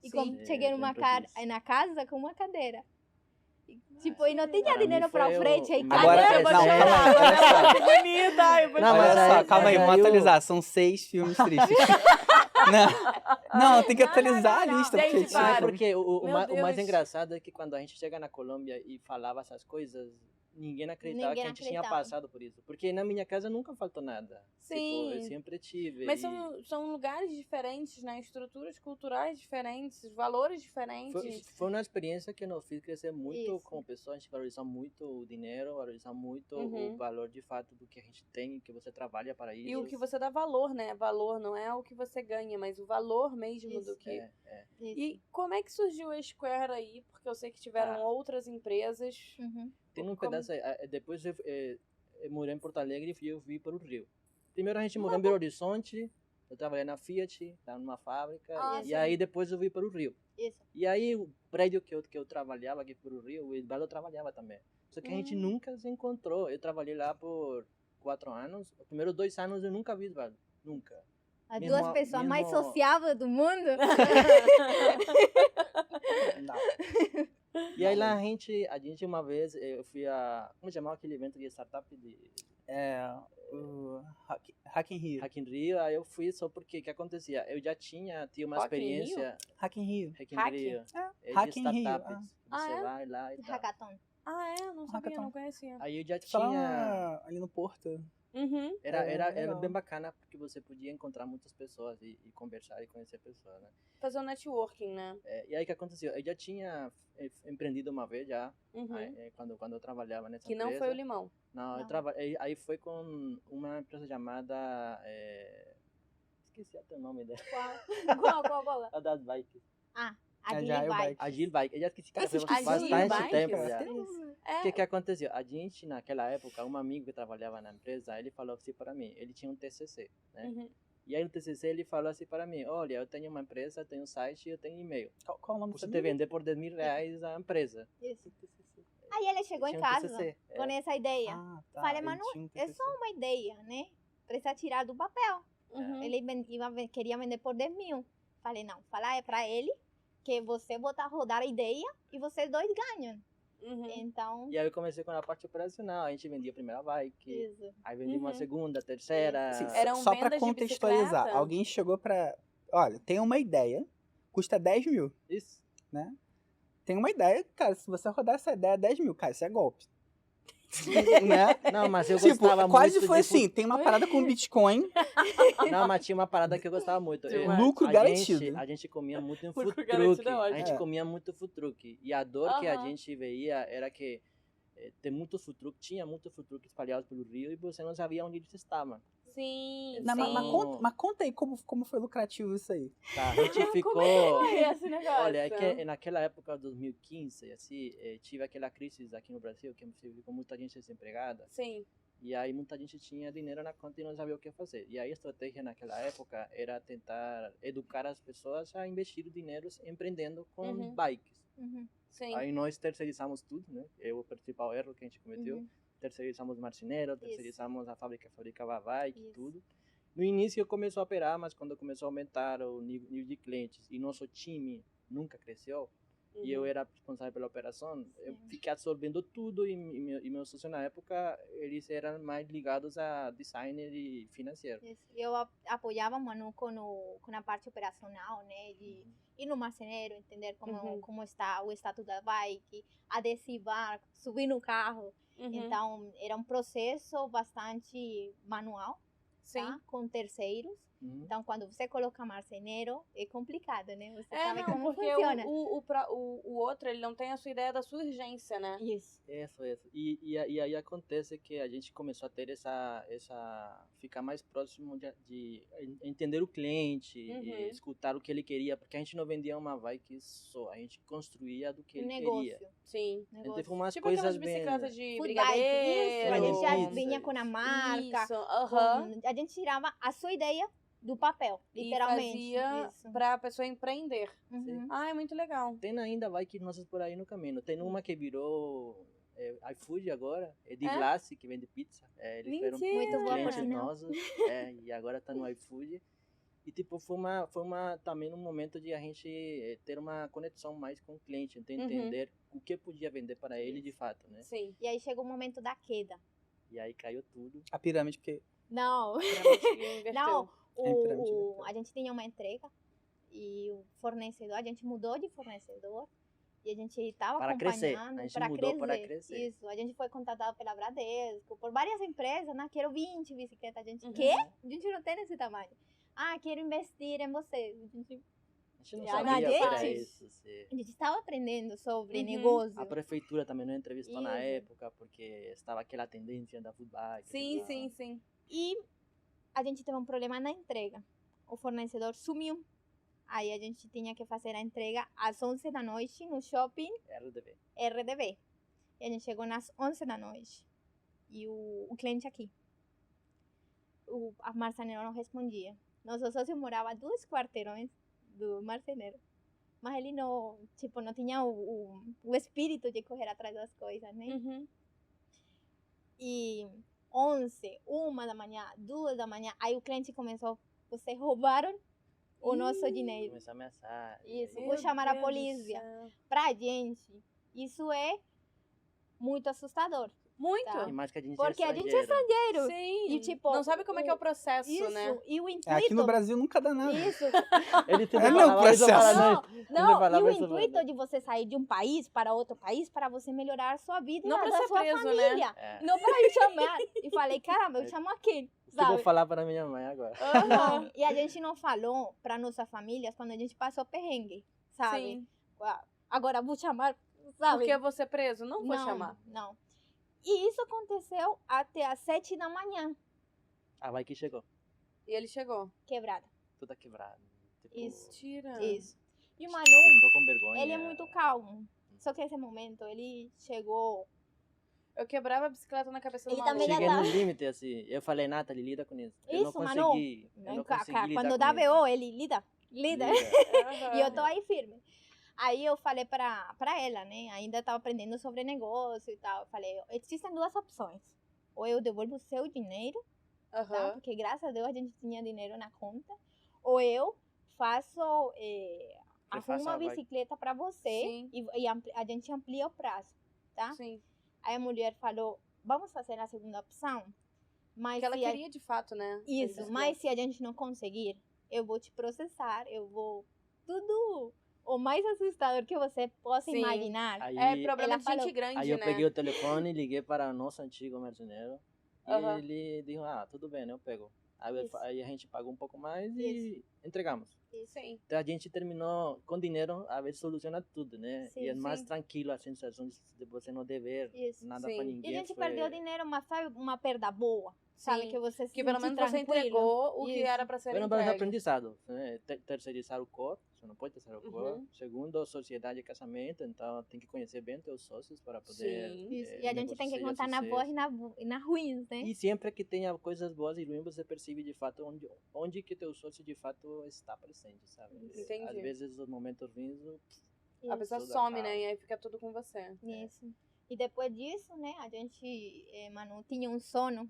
E cheguei na casa com uma cadeira. Tipo, e não tinha dinheiro pra frente, aí agora, bonita. Não, mas olha só, calma aí, vamos atualizar. São 6 filmes tristes. Não, tem que atualizar a lista. Porque o mais engraçado é que quando a gente chega na Colômbia e falava essas coisas, ninguém acreditava que a gente tinha passado por isso. Porque na minha casa nunca faltou nada. Sim. Tipo, eu sempre tive. Mas são lugares diferentes, né? Estruturas culturais diferentes, valores diferentes. Foi uma experiência que nos fez crescer muito como pessoa. A gente valorizar muito o dinheiro, valorizar muito o valor de fato do que a gente tem, que você trabalha para isso. E o que você dá valor, né? Valor não é o que você ganha, mas o valor mesmo do que... E como é que surgiu a Square aí? Porque eu sei que tiveram outras empresas... Tem um pedaço aí. Depois eu morei em Porto Alegre e eu vim para o Rio. Primeiro a gente morou em Belo Horizonte, eu trabalhei na Fiat, estava numa fábrica, e aí depois eu vim para o Rio. Isso. E aí o prédio que eu trabalhava aqui para o Rio, o Edvaldo trabalhava também. Só que a gente nunca se encontrou. Eu trabalhei lá por 4 anos. Os primeiros 2 anos eu nunca vi Edvaldo. Nunca. As duas pessoas mais sociáveis do mundo. Não. E aí lá a gente uma vez, eu fui como chamava aquele evento de startup de... o Hack in Rio. Hack in Rio, aí eu fui só porque o que acontecia? Eu já tinha uma experiência... Hack in Rio. Hack in Rio. Hack in Rio. Você vai lá e tal. Hackathon. Eu não sabia, não conhecia. Aí eu já tinha... ali no Porto. Era bem bacana porque você podia encontrar muitas pessoas e conversar e conhecer pessoas, né? Fazer um networking, né? E aí o que aconteceu? Eu já tinha empreendido uma vez já, quando eu trabalhava nessa empresa. Que não foi o Limão. Não. Aí foi com uma empresa chamada... Esqueci até o nome dela. Qual? A das bikes. Agile Bike. Eu já esqueci que faz bastante tempo já. O que aconteceu? A gente, naquela época, um amigo que trabalhava na empresa, ele falou assim para mim, ele tinha um TCC, né? E aí no TCC ele falou assim para mim, olha, eu tenho uma empresa, tenho um site e eu tenho e-mail. Qual o nome Você te vender por 10 mil reais a empresa. Isso. Aí ele chegou em Tinha um casa TCC, com essa ideia. Ah, tá. Falei, ele mano, tinha um é TCC. só uma ideia, né? Precisa tirar do papel. Uhum. Ele queria vender por 10 mil. Falei, não, fala pra ele que você botar a rodar a ideia e vocês dois ganham. Uhum. Então, E aí eu comecei com a parte operacional, a gente vendia a primeira bike, isso. aí vendia uma Uhum. segunda, terceira. Sim, Eram só pra vendas de contextualizar, bicicleta? alguém chegou pra... Olha, tem uma ideia, custa 10 mil, Isso. né? Tem uma ideia, cara, se você rodar essa ideia 10 mil, cara, isso é golpe. Né? Não, mas eu Tipo, gostava quase muito foi de assim, tem uma parada com Bitcoin, Não, mas tinha uma parada que eu gostava muito. Demais. lucro a garantido. Gente, a gente comia muito em Lucro food garantido truck. é ótimo. A gente É. comia muito food truck. E a dor que a Aham. gente veia era que tem muito food truck, tinha muito food truck espalhado pelo Rio e você não sabia onde eles estavam. Sim, Não, sim. mas conta aí como foi lucrativo isso aí. Tá, a gente ficou... Como foi esse negócio? Olha, é que naquela época, 2015, assim, tive aquela crise aqui no Brasil, que ficou muita gente desempregada. Sim. E aí muita gente tinha dinheiro na conta e não sabia o que fazer. E aí a estratégia naquela época era tentar educar as pessoas a investir o dinheiro empreendendo com Uhum. bikes. Uhum. Sim. Aí nós terceirizamos tudo, né? O principal erro que a gente cometeu. Uhum. Terceirizamos marceneiro, terceirizamos a fábrica que fabricava bike, Isso. tudo. No início começou a operar, mas quando começou a aumentar o nível de clientes e nosso time nunca cresceu, e eu era responsável pela operação, eu fiquei absorvendo tudo e meu sócio na época, eles eram mais ligados a designer e financeiro. Isso. Eu apoiava o Manu com a parte operacional, né? De ir no marceneiro, entender como está o status da bike, adesivar, subir no carro. Uhum. Então, era um processo bastante manual, Sim. tá? Com terceiros. Então, quando você coloca marceneiro, é complicado, né? Você sabe não, como porque funciona. o outro, ele não tem a sua ideia da sua urgência, né? Isso. Isso. E aí acontece que a gente começou a ter ficar mais próximo de entender o cliente, e escutar o que ele queria, porque a gente não vendia uma bike só, a gente construía do que ele queria. Sim. Então foi umas Tipo coisas aquelas bem... bicicletas de Food brigadeiro. bike, isso. A gente já Isso, vinha com a marca. Isso, aham. A gente tirava a sua ideia do papel, literalmente. E fazia Isso. pra pessoa empreender. Uhum. Ah, é muito legal. Tem ainda bikes nossas por aí no caminho. Tem uma que virou iFood agora, é de Glace, que vende pizza. Eles foram Mentira! Muito boa, por clientes sinal. nossos, e agora tá no iFood. E tipo, foi também um momento de a gente ter uma conexão mais com o cliente, então entender o que podia vender para ele de fato, né? Sim. E aí chegou o momento da queda. E aí caiu tudo. A pirâmide, porque Não, Inverteu. não. pirâmide, A gente tinha uma entrega e o fornecedor, a gente mudou de fornecedor e a gente estava Para crescer. acompanhando A gente mudou para crescer. Isso, a gente foi contratado pela Bradesco, por várias empresas, né? Quero 20 bicicletas. A gente, quê? A gente não tem esse tamanho. Ah, quero investir em vocês. A gente não E a sabia o que era gente- isso. A gente estava aprendendo sobre Uhum. negócio. A prefeitura também não entrevistou na Isso. época, porque estava aquela tendência da food bike. Sim, e tal. sim, sim. E a gente teve um problema na entrega. O fornecedor sumiu. Aí a gente tinha que fazer a entrega às 11 da noite no shopping RDB. RDB. E a gente chegou nas 11 da noite. E o cliente aqui. A marceneira não respondia. Nosso sócio morava a 2 quarteirões do marceneiro. Mas ele não, tipo, não tinha o espírito de correr atrás das coisas, né? Uhum. E 11, 1 da manhã, 2 da manhã, aí o cliente começou, vocês roubaram o nosso dinheiro. Começou a ameaçar. Isso, e aí- vou chamar a Deus do polícia. céu. Pra gente, isso é muito assustador. Muito. Tá. E mais que a gente Porque é a gente é estrangeiro. Sim. E, tipo, não sabe como é que é o processo, Isso, né? e o intuito... aqui no Brasil nunca dá nada. Isso. Ele sempre É meu falava isso para processo. nós. Não, e falava o isso pra intuito nós. de você sair de um país para outro país para você melhorar a sua vida Não e a pra da ser sua preso, né? família. É. Não para me chamar. E falei, caramba, eu chamo aquele, O que eu vou sabe? falar para minha mãe agora? Aham. Não, e a gente não falou para nossas famílias quando a gente passou perrengue, sabe? Sim. Agora vou chamar, sabe? Porque eu vou ser preso? Não vou chamar. Não. E isso aconteceu até às 7 da manhã, A bike chegou. E ele chegou. quebrada. Toda quebrada. Tipo, Isso. Tira. Isso. E o Manu, Ficou com vergonha. ele é muito calmo. Só que nesse momento ele chegou Eu quebrava a bicicleta na cabeça do Ele maluco. também já Cheguei tá. no limite, assim. Eu falei, Nathalie, lida com isso. Eu não Isso, Manu. consegui. Eu não consegui lidar Quando com dá isso. BO, ele lida. Aham. E eu tô aí firme. Aí eu falei pra ela, né? Ainda tava aprendendo sobre negócio e tal. Eu falei, existem duas opções. Ou eu devolvo o seu dinheiro, tá? Aham. Porque graças a Deus a gente tinha dinheiro na conta. Ou eu faço, arrumo uma bicicleta pra você Sim. e a gente amplia o prazo, tá? Sim. Aí a mulher falou, vamos fazer a segunda opção? Mas Porque ela se queria de fato, né? Isso, mas se a gente não conseguir, eu vou te processar, eu vou... Tudo o mais assustador que você possa Sim. imaginar. Aí, É problema Ela de gente falou- grande, aí eu né? peguei o telefone, liguei para o nosso antigo marceneiro. E Aham. ele disse, tudo bem, né? Eu pego. Isso. Aí a gente pagou um pouco mais e entregamos. Sim. Então a gente terminou com dinheiro, a vezes soluciona tudo, né? Sim, e é mais sim. tranquilo a sensação de você não dever Isso. nada Sim. para E E ninguém. a gente perdeu dinheiro, mas sabe uma perda boa? Sabe, Sim. que você se Que pelo sente menos você tranquilo. entregou o que Isso. era pra ser Foi um bom entregue. aprendizado, né? Terceirizar o core, você não pode terceirizar o core. Uhum. Segundo, sociedade e casamento, então tem que conhecer bem teus sócios para poder... Sim. Isso. o E a gente negócio tem que seja contar na sucesso. boa e na ruins, né? E sempre que tenha coisas boas e ruins, você percebe de fato onde que teu sócio de fato está presente, sabe? Entendi. Às vezes, os momentos ruins, A pessoa Tudo some, acaba. né? E aí fica tudo com você. Isso. E depois disso, né, a gente, Manu, tinha um sono.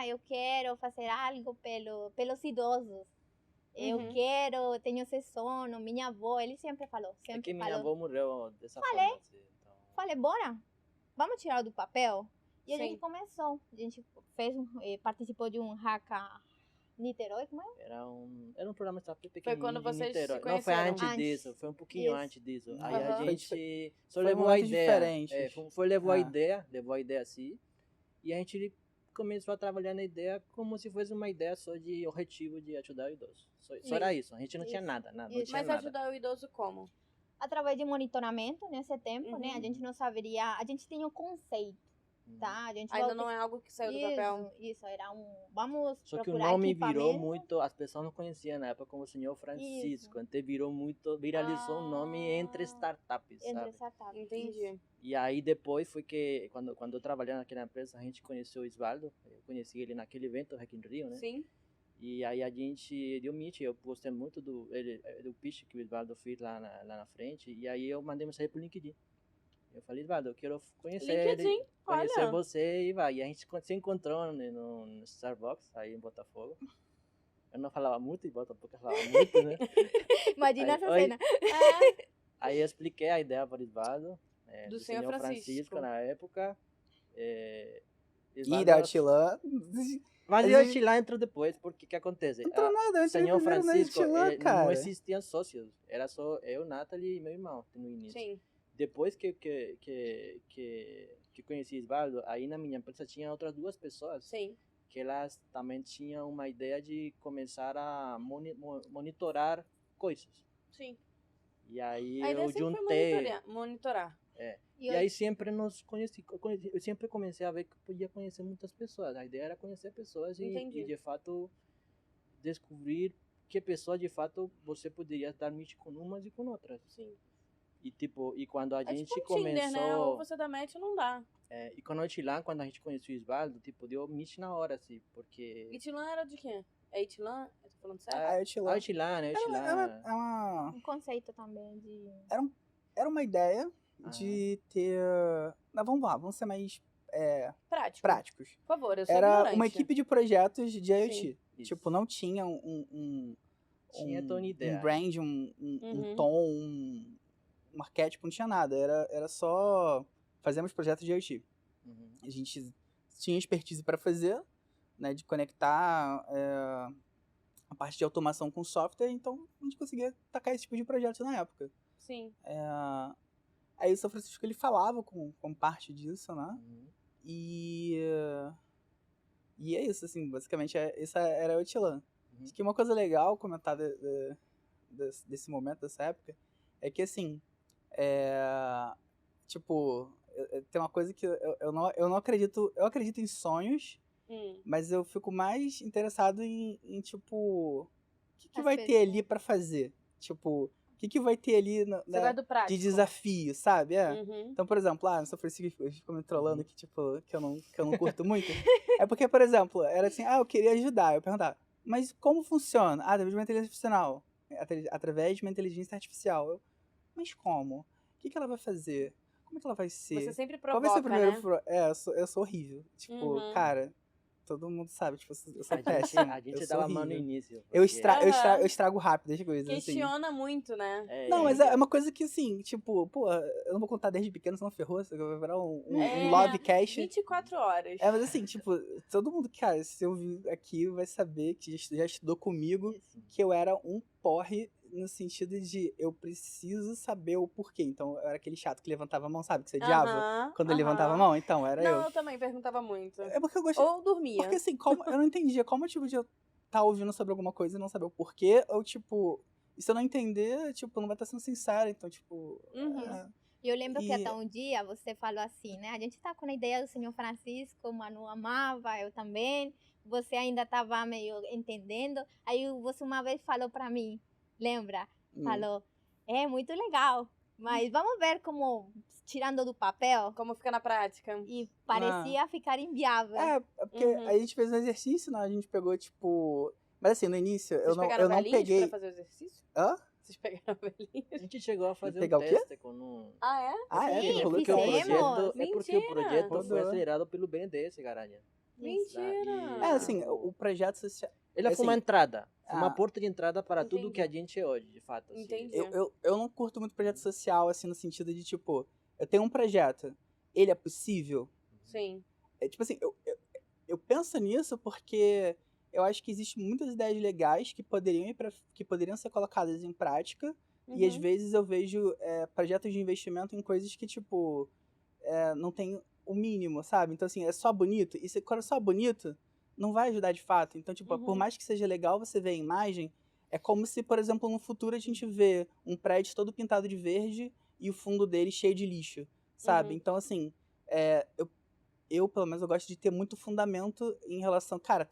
Eu quero fazer algo pelos idosos. Eu Uhum. tenho esse sono. Minha avó, ele sempre falou. é Sempre que minha falou. avó morreu dessa forma. Assim, então... Falei, bora, vamos tirar do papel? E a Sim. gente começou. A gente participou de um hacka Niterói, como é? Era um programa pequenininho quando de vocês se Niterói. Não, foi conheceram. antes disso, foi um pouquinho Isso. antes disso. Não, Aí a Aham. gente só foi levou a momentos ideia. diferentes. Levou a Ah. ideia, assim. E a gente começou a trabalhar na ideia como se fosse uma ideia só de objetivo de ajudar o idoso. Só era isso, a gente não tinha Isso. nada, não Isso. tinha Mas nada. ajudar o idoso como? Através de monitoramento nesse tempo, né? A Uhum. gente não saberia, a gente tinha um conceito, tá? A gente Ainda não é algo que saiu do papel. Isso, era vamos Só que o procurar nome virou equipamento. muito, as pessoas não conheciam na época como o Senhor Francisco. Então viralizou o nome entre startups, Entre sabe? startups. Entendi. E aí depois foi que, quando eu trabalhei naquela empresa, a gente conheceu o Isvaldo. Eu conheci ele naquele evento, Rock in Rio, né? Sim. E aí a gente deu meet, eu gostei muito do pitch que o Isvaldo fez lá na frente. E aí eu mandei mensagem pro LinkedIn. Eu falei, Isvaldo, eu quero conhecer LinkedIn, conhecer olha. você e vai. E a gente se encontrou no Starbucks, aí em Botafogo. Eu não falava muito, em Botafogo eu falava muito, né? Imagina Aí, essa oi. cena. Aí eu expliquei a ideia para o Isvaldo, Do do Senhor Senhor Francisco. Francisco na época. E da Tilã. Mas A o gente- Tilã entrou depois, porque o que acontece? Não entrou nada, eu entrei Senhor primeiro na Francisco, Tilã, não cara. existiam sócios. Era só eu, Nathalie e meu irmão no início. Sim. Depois que conheci Isvaldo, aí na minha empresa tinha outras duas pessoas Sim. que elas também tinham uma ideia de começar a monitorar coisas. Sim. E aí A ideia eu sempre foi juntei. monitorar. E aí sempre eu sempre comecei a ver que eu podia conhecer muitas pessoas. A ideia era conhecer pessoas Entendi. e de fato descobrir que pessoas de fato você poderia dar match com umas e com outras. Sim. E quando a É gente tipo um Tinder, né? começou, Ou você dá match ou não dá. e quando a gente conheceu o Isvaldo, deu match na hora, assim, porque Itilã era de quê? É Itilã? Eu tô falando certo? A Tilã. a Itilã, né? É uma, Um conceito também de... era uma ideia de ter. Não, vamos lá, vamos ser mais Prático. práticos. Por favor, eu sou Era ignorante. uma equipe de projetos de IoT. Isso. Tipo, não tinha um Tinha toda uma ideia. brand, um Uhum. tom, um arquétipo, não tinha nada. Era só fazemos projetos de IoT. Uhum. A gente tinha expertise para fazer, né, de conectar a parte de automação com software, então a gente conseguia tacar esse tipo de projeto na época. Sim. Aí o São Francisco ele falava com parte disso, né? Uhum. E é isso, assim, basicamente essa era o Tilã. Uhum. Acho que uma coisa legal comentar desse momento, dessa época, é que assim, tipo, tem uma coisa que eu não acredito, eu acredito em sonhos, mas eu fico mais interessado em tipo, o que vai ter ali pra fazer? Tipo, O que vai ter ali Você vai do prático. de desafio, sabe? Uhum. Então, por exemplo, no São Francisco, eles ficam me trolando que, tipo, que eu não curto muito. É porque, por exemplo, era assim, eu queria ajudar. Eu perguntava, mas como funciona? Através de uma inteligência artificial. Através de uma inteligência artificial. Mas como? O que ela vai fazer? Como é que ela vai ser? Você sempre Qual vai ser provoca, o primeiro... né? Eu sou horrível. Tipo, Uhum. cara, todo mundo sabe, tipo, eu sou péssimo. A gente eu dá sou a mão no horrível. início. Eu Aham. estrago rápido as coisas, assim. Questiona muito, né? Não, mas é uma coisa que, assim, tipo, pô, eu não vou contar desde pequeno, senão ferrou, vai virar um Lovecast. 24 horas. Mas assim, tipo, todo mundo, cara, se eu vir aqui, vai saber que já estudou comigo que eu era um porre no sentido de eu preciso saber o porquê. Então, eu era aquele chato que levantava a mão, sabe? Que você odiava quando ele levantava a mão. Então, era eu. Não, eu também perguntava muito. É porque eu gostei. Ou dormia. Porque assim, eu não entendia qual o motivo de eu estar ouvindo sobre alguma coisa e não saber o porquê, ou tipo, e se eu não entender, tipo, não vai estar sendo sincero, então, tipo... Eu lembro que até um dia você falou assim, né? A gente tá com a ideia do Senhor Francisco, o Manu amava, eu também. Você ainda tava meio entendendo. Aí você uma vez falou pra mim, lembra? Falou, é muito legal, mas vamos ver como, tirando do papel... Como fica na prática. E parecia ficar inviável. É porque a gente fez um exercício, né? A gente pegou, tipo... Mas assim, no início, eu não peguei... Pra fazer o exercício? Hã? Vocês pegaram velhinhas? A gente chegou a fazer Pegar um o quê? teste com um... Ah, é? Sim, porque fizemos. o projeto foi acelerado pelo BNDES, Garanha. Mentira! Assim, o projeto social... Ele foi uma entrada, foi uma Ah. porta de entrada para tudo que a gente é hoje, de fato. Assim. Entendi. Eu não curto muito projeto social, assim, no sentido de, tipo, eu tenho um projeto, ele é possível? Sim. É, tipo assim, eu penso nisso porque eu acho que existem muitas ideias legais que poderiam ser colocadas em prática, e às vezes eu vejo projetos de investimento em coisas que, tipo, não tem o mínimo, sabe? Então, assim, é só bonito, e quando é só bonito, não vai ajudar de fato. Então, tipo, por mais que seja legal você ver a imagem, é como se, por exemplo, no futuro a gente vê um prédio todo pintado de verde e o fundo dele cheio de lixo, sabe? Então, assim, eu, pelo menos, eu gosto de ter muito fundamento em relação... Cara,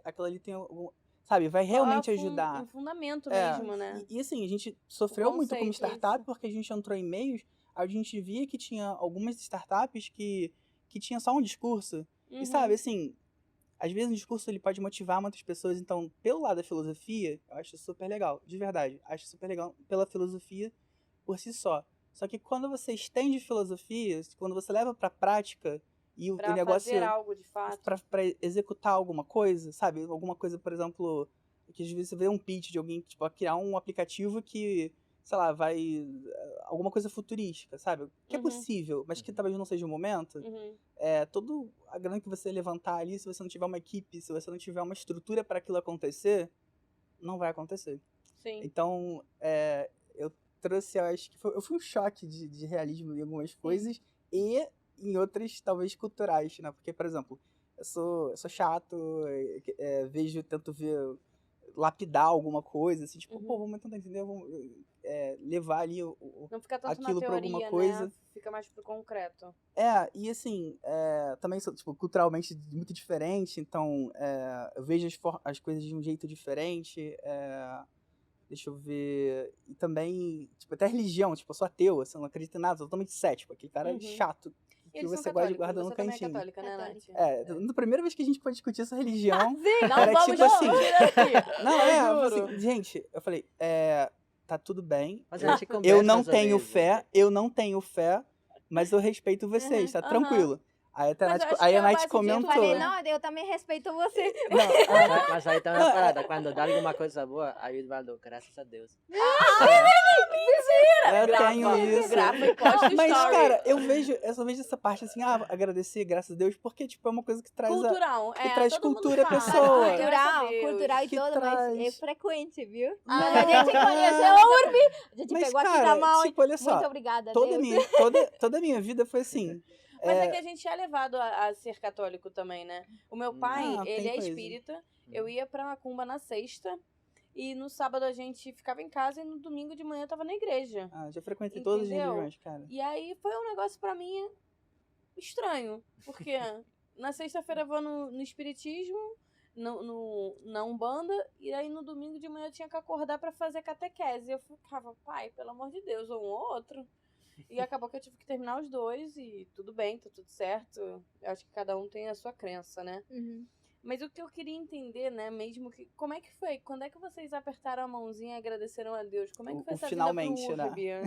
aquilo ali tem algum... Sabe, vai realmente ajudar. Um fundamento mesmo, né? E assim, a gente sofreu muito como startup porque a gente entrou em meios, a gente via que tinha algumas startups que tinha só um discurso. E sabe, assim... Às vezes o discurso ele pode motivar muitas pessoas, então, pelo lado da filosofia, eu acho super legal, de verdade. Acho super legal pela filosofia por si só. Só que quando você estende filosofia, quando você leva pra prática e o negócio... Pra fazer algo, de fato. Pra executar alguma coisa, sabe? Alguma coisa, por exemplo, que às vezes você vê um pitch de alguém, tipo, criar um aplicativo que, sei lá, vai... Alguma coisa futurística, sabe? Que é possível, mas que talvez não seja o momento. Toda a grana que você levantar ali, se você não tiver uma equipe, se você não tiver uma estrutura para aquilo acontecer, não vai acontecer. Sim. Então, eu trouxe, eu acho que eu fui um choque de realismo em algumas coisas e em outras, talvez, culturais, né? Porque, por exemplo, eu sou chato, tento ver, lapidar alguma coisa, assim, tipo, vamos tentar entender, vamos levar ali não fica tanto aquilo na para alguma teoria, coisa. né? Fica mais pro concreto. E assim, também sou, tipo, culturalmente muito diferente, então eu vejo as coisas de um jeito diferente, deixa eu ver, e também, tipo, até religião, tipo, eu sou ateu, assim, eu não acredito em nada, sou totalmente cético, aquele cara chato, que você gosta de guardar no cantinho. Você também é católica, né, Nath? Na primeira vez que a gente foi discutir essa religião, não era vamos tipo assim... aqui. Não, eu falei assim, gente, eu falei, tá tudo bem, Mas a gente eu não tenho fé, mas eu respeito vocês, tá tranquilo. Aí a Nath comentou. Eu falei, não, eu também respeito você. Mas aí tá uma parada, quando dá alguma coisa boa, aí o Edvaldo, graças a Deus. Eu tenho isso. Grava e posta Mas, story. cara, eu só vejo essa parte assim, agradecer, graças a Deus, porque, tipo, é uma coisa que traz cultural, que traz todo mundo cultura à fala. pessoa. Cultural e Que tudo, mas traz- é frequente, viu? Ah, A gente conheceu a Urbi, a gente Mas, pegou aqui cara, da mão tipo, olha só, muito obrigada, toda Deus. a minha vida foi assim. Mas é que a gente é levado a ser católico também, né? O meu pai, Não, tem ele é coisa. espírita. Eu ia pra macumba na sexta. E no sábado a gente ficava em casa e no domingo de manhã eu tava na igreja. Já frequentei todas as Entendeu? religiões, cara. E aí foi um negócio pra mim estranho. Porque na sexta-feira eu vou no espiritismo, na Umbanda, e aí no domingo de manhã eu tinha que acordar pra fazer catequese. E eu ficava, pai, pelo amor de Deus, ou um ou outro. E acabou que eu tive que terminar os dois, e tudo bem, tá tudo certo. Eu acho que cada um tem a sua crença, né? Mas o que eu queria entender, né, mesmo que... Como é que foi? Quando é que vocês apertaram a mãozinha e agradeceram a Deus? Como é que foi essa finalmente, vida pro Urb? Né?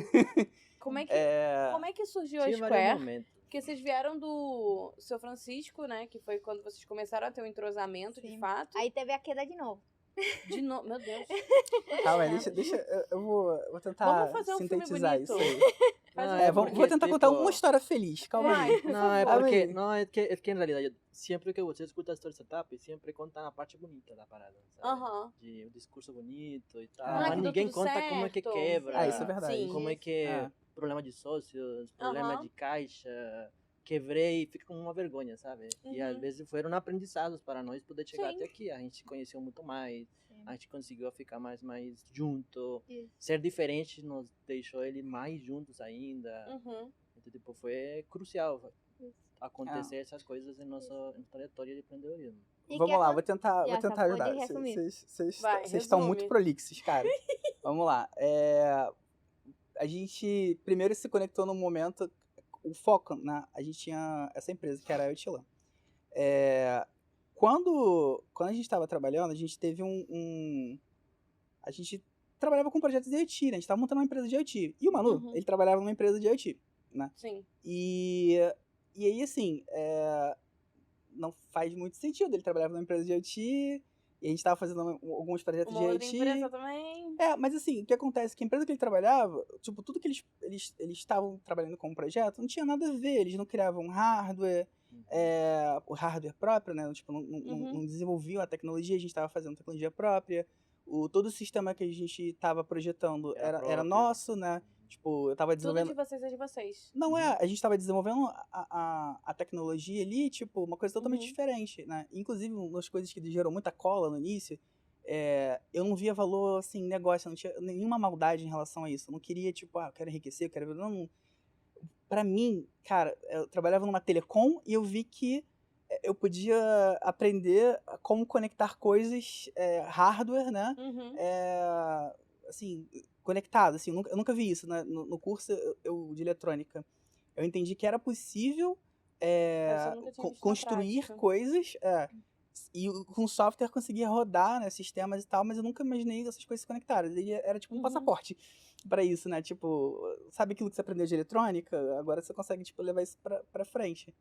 Como é que surgiu a Tinha vários Square? momentos. Porque vocês vieram do São Francisco, né? Que foi quando vocês começaram a ter um entrosamento, de fato. Aí teve a queda de novo. De novo, meu Deus. Calma, deixa eu vou tentar sintetizar isso aí. Vou tentar contar uma história feliz, calma aí. É que em realidade, sempre que você escuta a história de startup, sempre conta a parte bonita da parada, sabe? De um discurso bonito e tal. Mas ninguém conta como é que quebra. Isso é verdade. Sim, como é que problema de sócios, problema de caixa, quebrei e fica com uma vergonha, sabe? E às vezes foram aprendizados para nós poder chegar até aqui. A gente conheceu muito mais, a gente conseguiu ficar mais junto. Ser diferente nos deixou ele mais juntos ainda. Então, tipo, foi crucial acontecer essas coisas em nossa trajetória de empreendedorismo. Vamos lá, vou tentar ajudar. Vocês estão muito prolixos, cara. Vamos lá. A gente primeiro se conectou no momento... O foco, né? A gente tinha essa empresa que era a Utilan. Quando a gente estava trabalhando, a gente teve a gente trabalhava com projetos de IoT, né? A gente estava montando uma empresa de IoT. E o Manu, ele trabalhava numa empresa de IoT, né? Sim. E aí, assim, não faz muito sentido. Ele trabalhava numa empresa de IoT... E a gente estava fazendo alguns projetos de IoT. Empresa também. Mas assim, o que acontece é que a empresa que ele trabalhava, tipo, tudo que eles estavam trabalhando com um projeto não tinha nada a ver. Eles não criavam hardware, o hardware próprio, né? Tipo, não desenvolviam a tecnologia, a gente estava fazendo tecnologia própria. Todo o sistema que a gente estava projetando era nosso, né? Tipo, eu tava desenvolvendo... Tudo de vocês é de vocês. Não a gente tava desenvolvendo a tecnologia ali, tipo, uma coisa totalmente diferente, né? Inclusive, uma das coisas que gerou muita cola no início, eu não via valor, assim, negócio, não tinha nenhuma maldade em relação a isso. Eu não queria, tipo, eu quero enriquecer, eu quero... Não. Pra mim, cara, eu trabalhava numa telecom e eu vi que eu podia aprender como conectar coisas, hardware, né? Assim... conectado, assim, eu nunca vi isso, né? No curso de eletrônica. Eu entendi que era possível construir coisas e com software conseguia rodar, né, sistemas e tal, mas eu nunca imaginei essas coisas conectadas. E era tipo um passaporte para isso, né? Tipo, sabe aquilo que você aprendeu de eletrônica? Agora você consegue, tipo, levar isso pra frente.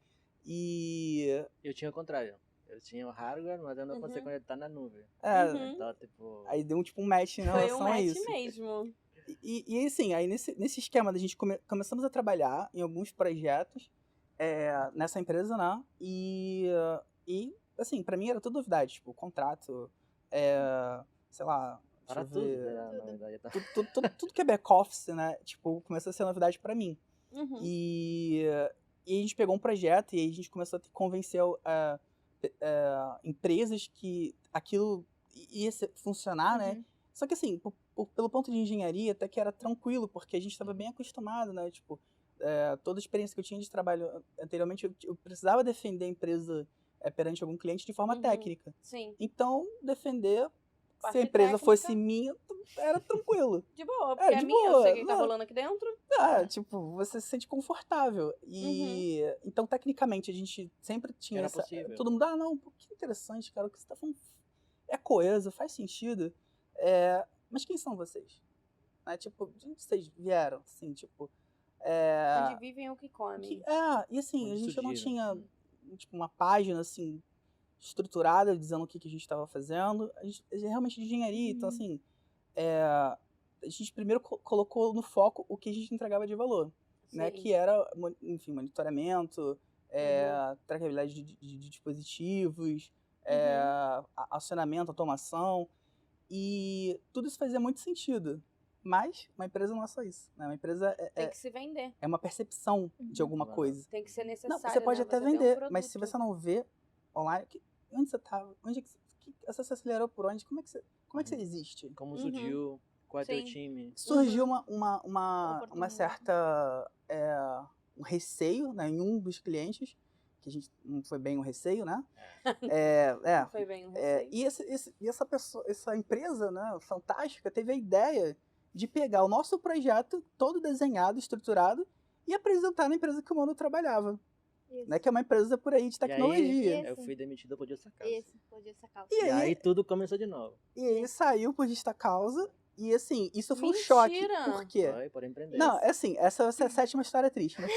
E... Eu tinha o contrário. Eu tinha o hardware, mas eu não conseguia conectar na nuvem. Então, tipo... Aí deu um match em relação a isso. Foi um match mesmo. E assim, aí nesse esquema da gente começamos a trabalhar em alguns projetos nessa empresa, né? E assim, pra mim era tudo novidade. Tipo, contrato, sei lá... Para tudo, na verdade. Tudo que é back-office, né? Tipo, começou a ser novidade pra mim. E a gente pegou um projeto e aí a gente começou a convencer... empresas que aquilo ia funcionar, né? Só que assim, pelo ponto de engenharia, até que era tranquilo, porque a gente estava bem acostumado, né? Tipo, toda a experiência que eu tinha de trabalho anteriormente, eu precisava defender a empresa perante algum cliente de forma técnica. Sim. Então, defender, se a empresa fosse minha, era tranquilo. De boa, porque é minha, eu sei o que tá rolando aqui dentro. Tipo, você se sente confortável. E então, tecnicamente, a gente sempre tinha era possível. Todo mundo, não, que interessante, cara, o que você tá falando é coeso, faz sentido. Mas quem são vocês? Tipo, de onde vocês vieram? Assim, tipo... onde vivem o que comem. E assim, a gente não tinha tipo, uma página, assim, estruturada, dizendo o que a gente estava fazendo. A gente é realmente de engenharia, então, assim, a gente primeiro colocou no foco o que a gente entregava de valor, né? Que era, enfim, monitoramento, trackabilidade de dispositivos, acionamento, automação, e tudo isso fazia muito sentido. Mas uma empresa não é só isso, né? Uma empresa tem que se vender. É uma percepção de alguma coisa. Tem que ser necessário. Não, você pode até vender, mas se você não vê online, onde você estava? Onde que você se acelerou por onde? Como é que você existe? Como surgiu? Qual é o teu time? Surgiu uma certa um receio, né, em um dos clientes que a gente não foi bem o receio, né? Não foi bem o receio. E essa empresa, né, fantástica, teve a ideia de pegar o nosso projeto todo desenhado, estruturado, e apresentar na empresa que o Mano trabalhava. Né, que é uma empresa por aí de tecnologia. E aí, eu fui demitido por justa causa. Isso, por justa causa. E aí tudo começou de novo. E ele saiu por justa causa. E assim, isso foi um choque. Por quê? Foi, por empreender. Não, é assim, essa vai ser a 7ª história triste, né?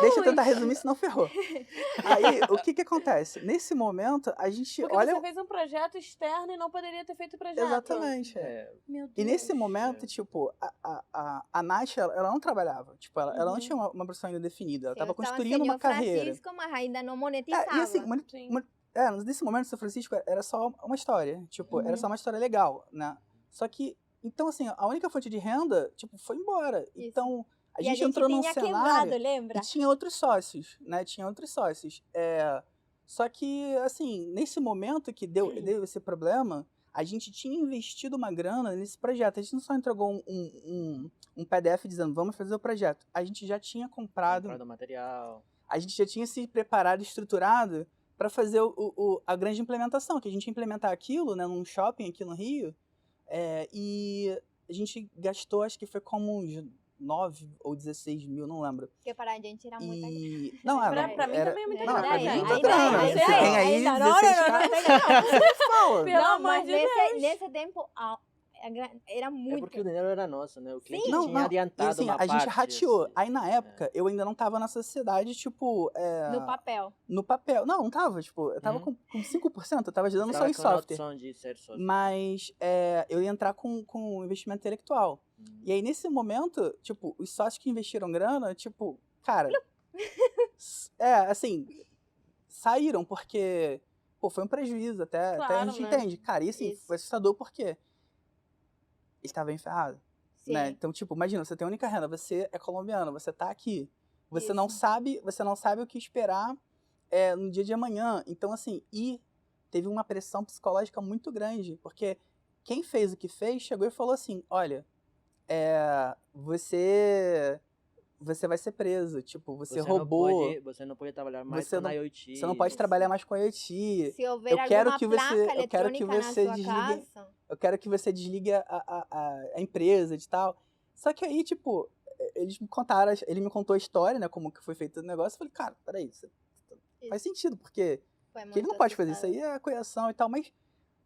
deixa eu tentar resumir, senão ferrou. Aí, o que acontece? Nesse momento, a gente Porque olha... você fez um projeto externo e não poderia ter feito o projeto. Exatamente. Meu Deus. E nesse momento, tipo, a Nath, ela não trabalhava. Tipo, ela não tinha uma profissão ainda definida. Ela estava construindo uma carreira. Francisco, mas ainda não monetizava. E assim, nesse momento, o São Francisco era só uma história. Tipo, era só uma história legal, né? Só que, então assim, a única fonte de renda, tipo, foi embora. Isso. Então, a gente entrou num cenário lembra? e tinha outros sócios, né? Tinha outros sócios. Só que, assim, nesse momento que deu esse problema, a gente tinha investido uma grana nesse projeto. A gente não só entregou um PDF dizendo, vamos fazer o projeto. A gente já tinha comprado material. A gente já tinha se preparado, estruturado para fazer a grande implementação, que a gente ia implementar aquilo, né, num shopping aqui no Rio. E a gente gastou, acho que foi como uns 9 ou 16 mil, não lembro. Porque para a gente era muita grana. Não, pra mim também é muita grana. Pra mim é muita Ainda grana. é, Você tem aí 16 Pelo Não, amor mas de Deus. nesse tempo era muito. É porque o dinheiro era nosso, né? O cliente Não, tinha adiantado e assim, uma a gente parte, rateou. assim. Aí na época, eu ainda não tava na sociedade, tipo... No papel. No papel. Não tava, tipo, eu tava com 5%, eu tava ajudando só em software. De ser sócio. Mas eu ia entrar com investimento intelectual. E aí, nesse momento, tipo, os sócios que investiram grana, tipo, cara... assim, saíram, porque, pô, foi um prejuízo, até a gente entende. Cara, e assim, foi assustador porque eles estavam enferrados, né? Então, tipo, imagina, você tem a única renda, você é colombiano, você tá aqui, você não sabe o que esperar no dia de amanhã. Então, assim, teve uma pressão psicológica muito grande, porque quem fez o que fez chegou e falou assim, olha, você vai ser preso, tipo, você roubou. Você não pode trabalhar mais com a IoT. Você não pode trabalhar mais com a IoT. Se houver alguma placa eletrônica na sua casa. Eu quero que você desligue a empresa e tal. Só que aí, tipo, ele me contou a história, né, como que foi feito o negócio. Eu falei, cara, peraí, faz sentido, porque ele não pode fazer isso aí, é coerção e tal, mas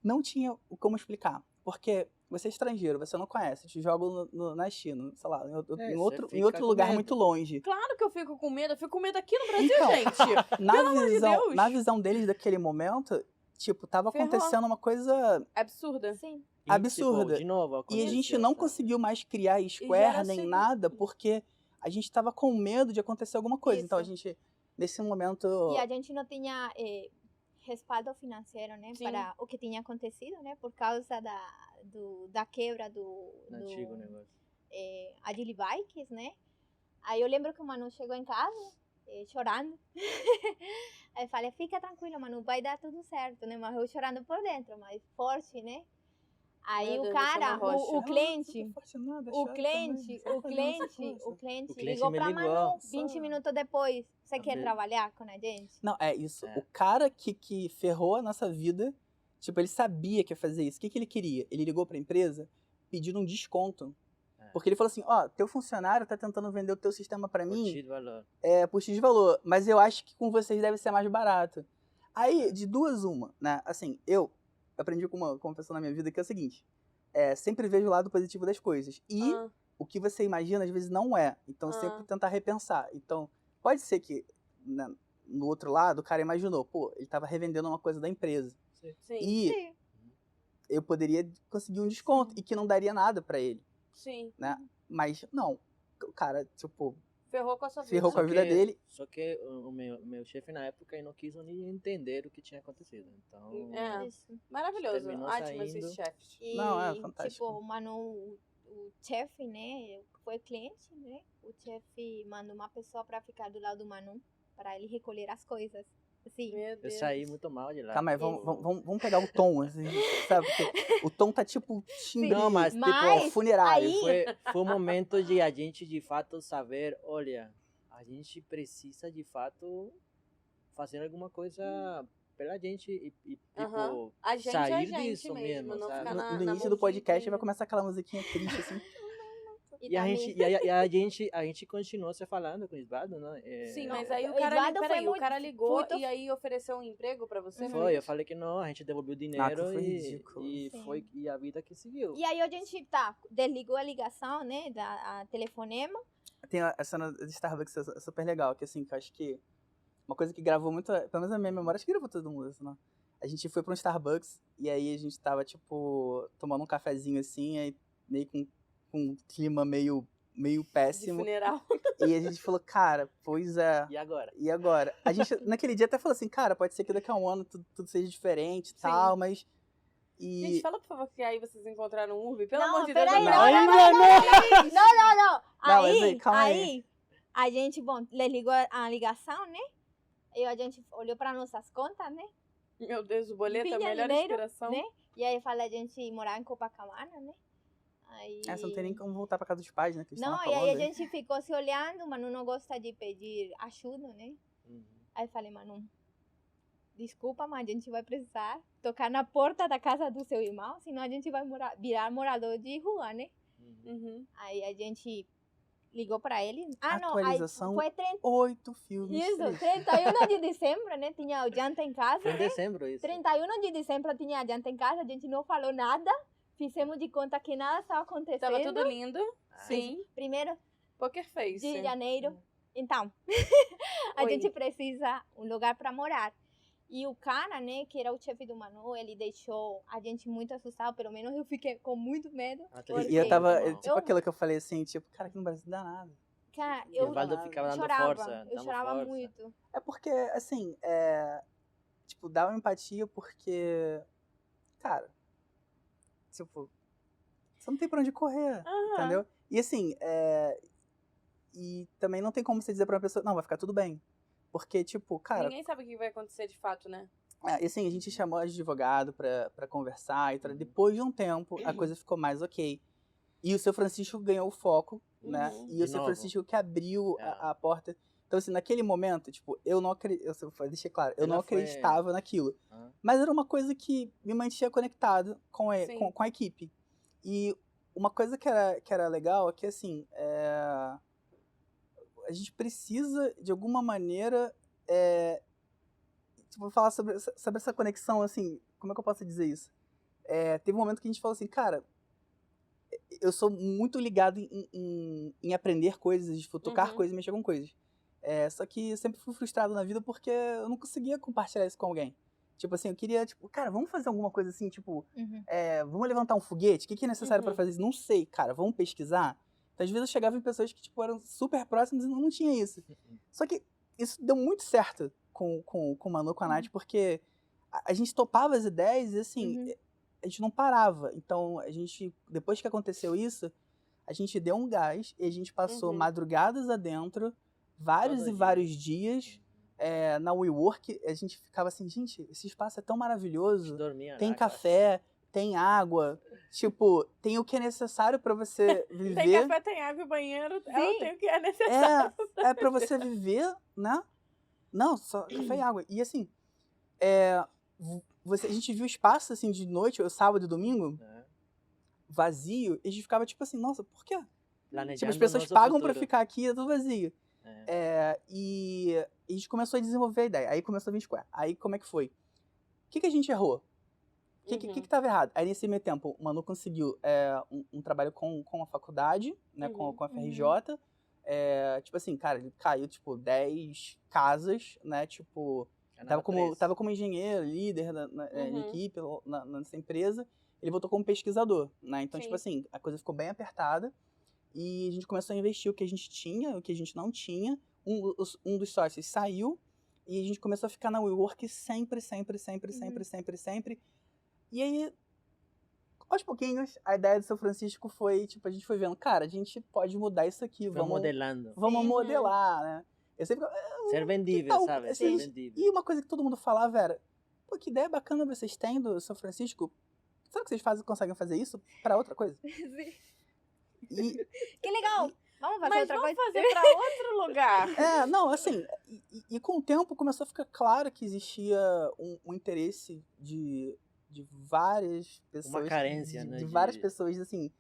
não tinha como explicar. Porque você é estrangeiro, você não conhece, te jogam na China, sei lá, em outro lugar muito longe. Claro que eu fico com medo aqui no Brasil, gente. Na visão deles daquele momento, tipo, tava acontecendo uma coisa... absurda. Sim. Absurda. Tipo, de novo, e a gente não conseguiu mais criar Square nem nada, porque a gente tava com medo de acontecer alguma coisa. Então a gente, nesse momento... E a gente não tinha respaldo financeiro, né, para o que tinha acontecido, né, por causa da quebra do antigo negócio. Agile Bikes, né. Aí eu lembro que o Manu chegou em casa chorando. Aí eu falei, fica tranquilo, Manu, vai dar tudo certo, né, mas eu chorando por dentro, mas forte, né. Aí o cara, o cliente ligou pra Manu 20 minutos depois. Você quer trabalhar com a gente? Não, é isso. O cara que ferrou a nossa vida, tipo, ele sabia que ia fazer isso. O que ele queria? Ele ligou pra empresa pedindo um desconto. Porque ele falou assim, teu funcionário tá tentando vender o teu sistema pra mim. Por X valor. Por X valor. Mas eu acho que com vocês deve ser mais barato. Aí, de duas uma, né? Assim, eu aprendi com uma pessoa na minha vida que é o seguinte, sempre vejo o lado positivo das coisas. E o que você imagina, às vezes, não é. Então, sempre tentar repensar. Então, pode ser que, né, no outro lado, o cara imaginou, pô, ele tava revendendo uma coisa da empresa. Sim. E eu poderia conseguir um desconto e que não daria nada pra ele. Sim. Né? Mas, não. O cara, tipo... ferrou com a sua vida. Ferrou com a vida dele. Só que o meu chefe na época não quis nem entender o que tinha acontecido. Então, maravilhoso. Ótimo esses chefes. E, não, é fantástico. Tipo, o Manu, o chefe, né, foi cliente, né? O chefe mandou uma pessoa pra ficar do lado do Manu, para ele recolher as coisas. Assim. Eu saí muito mal de lá. Calma aí, vamos pegar o tom, assim, sabe? Porque o tom tá tipo xingando. Não, mas tipo, funerário. Foi um momento de a gente de fato saber, olha, a gente precisa de fato fazer alguma coisa pela gente e tipo, A gente sair é a gente disso mesmo, não sabe? ficar na No início mão do de podcast ninguém. vai começar aquela musiquinha triste, assim. E a gente continuou se falando com o Isbaldo, né? Sim, Não, mas aí o o cara, Eduardo peraí, foi o cara muito- ligou muito- e aí ofereceu um emprego pra você? Foi, eu falei que não, a gente devolveu o dinheiro foi ridículo. Sim. e a vida que seguiu. E aí a gente, desligou a ligação, né, a telefonema. Tem a cena de Starbucks é super legal, que assim, que eu acho que uma coisa que gravou muito, pelo menos na minha memória, acho que gravou todo mundo, assim, não? A gente foi pra um Starbucks e aí a gente tava, tipo, tomando um cafezinho assim, aí meio com um clima meio De péssimo. funeral. E a gente falou, cara, pois é. E agora? E agora? A gente, naquele dia, até falou assim, cara, pode ser que daqui a um ano tudo seja diferente e tal, mas... Gente, fala por favor que aí vocês encontraram um Urbi. Pelo Não, amor de Deus. peraí, não. não. Não, mas aí, calma Aí, a gente, desligou a ligação, né? E a gente olhou para nossas contas, né? Meu Deus, o boleto é a Vinha melhor dinheiro, inspiração. né? E aí eu falei a gente morar em Copacabana, né? Aí... Você não tem nem como voltar pra casa dos pais, né? Que eles Não, estão e aí a acabando, gente ficou se olhando, Manu não gosta de pedir ajuda, né? Uhum. Aí eu falei, Manu, desculpa, mas a gente vai precisar tocar na porta da casa do seu irmão, senão a gente vai virar morador de rua, né? Uhum. Aí a gente ligou pra ele. Não, aí Atualização foi 8 filmes. Isso, tristes. 31 de dezembro, né? Tinha o janta em casa, Foi em né? dezembro isso. 31 de dezembro tinha janta em casa, a gente não falou nada. Fizemos de conta que nada estava acontecendo. Tava tudo lindo. Sim. Primeiro Poker face. de janeiro. Então, a Oi. gente precisa um lugar para morar. E o cara, né, que era o chefe do Manu, ele deixou a gente muito assustado, pelo menos eu fiquei com muito medo. E eu tava, Porque- tipo Eu- aquilo que eu falei assim, tipo, cara, aqui no Brasil não dá nada. Cara, E eu o Valdo ficava dando chorava, força, eu dando chorava força. muito. É porque, assim, tipo, dá uma empatia porque, cara, tipo, você não tem pra onde correr, Aham. entendeu? E assim, e também não tem como você dizer pra uma pessoa, não, vai ficar tudo bem. Porque, tipo, cara, Ninguém sabe o que vai acontecer de fato, né? e assim, a gente chamou advogado pra conversar e tal. Depois de um tempo, a coisa ficou mais ok. E o seu Francisco ganhou o foco, né? Uhum. E De o seu novo. Francisco que abriu É. a porta. Então, assim, naquele momento, tipo, eu não acreditava, deixei claro, eu Ela não foi- acreditava naquilo. Ah. Mas era uma coisa que me mantinha conectado com Sim. com a equipe. E uma coisa que era legal é que, assim, a gente precisa, de alguma maneira, tipo, falar sobre essa conexão, assim, como é que eu posso dizer isso? Teve um momento que a gente falou assim, cara, eu sou muito ligado em aprender coisas, tipo, tocar Uhum. coisas, mexer com coisas. Só que eu sempre fui frustrado na vida porque eu não conseguia compartilhar isso com alguém. Tipo assim, eu queria, tipo, cara, vamos fazer alguma coisa assim, tipo, Uhum. vamos levantar um foguete? O que é necessário pra Uhum. fazer isso? Não sei, cara, vamos pesquisar? Então, às vezes eu chegava em pessoas que, tipo, eram super próximas e não tinha isso. Só que isso deu muito certo com o Manu, com a Nath, porque a gente topava as ideias e, assim, Uhum. a gente não parava. Então, a gente, depois que aconteceu isso, a gente deu um gás e a gente passou Uhum. madrugadas adentro, vários Todo e dia. vários dias, na WeWork. A gente ficava assim, gente, esse espaço é tão maravilhoso. Dormia Tem lá, café, tem água, tipo, tem o que é necessário pra você Tem viver. café, tem água e banheiro. Eu Sim. tenho o que é necessário. É pra você viver, né? Não, só café e água. E assim, a gente viu o espaço assim de noite, sábado e domingo, né? vazio, e a gente ficava tipo assim, nossa, por quê? Planejando Tipo, as pessoas nosso pagam pra futuro. ficar aqui, é tudo vazio. É. E a gente começou a desenvolver a ideia. Aí começou a vir Square. Aí como é que foi? O que a gente errou? O que tava errado? Aí nesse meio tempo, o Manu conseguiu um trabalho com a faculdade, né? Uhum. Com a FRJ. Tipo assim, cara, ele caiu, tipo, 10 casas, né? Tipo, tava como engenheiro, líder na Uhum. equipe, nessa empresa. Ele voltou como pesquisador, né? Então, Sim. tipo assim, a coisa ficou bem apertada. E a gente começou a investir o que a gente tinha, o que a gente não tinha. Um dos sócios saiu e a gente começou a ficar na WeWork sempre. E aí, aos pouquinhos, a ideia do seu Francisco foi, tipo, a gente foi vendo, cara, a gente pode mudar isso aqui, Foi vamos modelando. vamos Sim. modelar, né? Eu sempre Ser vendível, tal, sabe? assim, Ser vendível. e uma coisa que todo mundo falava era, pô, que ideia bacana vocês têm do São Francisco. Será que vocês conseguem fazer isso pra outra coisa? Sim. E, Que legal! Vamos fazer Mas outra vamos coisa? fazer pra outro lugar. Não, assim, e com o tempo começou a ficar claro que existia um interesse de várias pessoas. Uma carência, né? De várias pessoas, assim,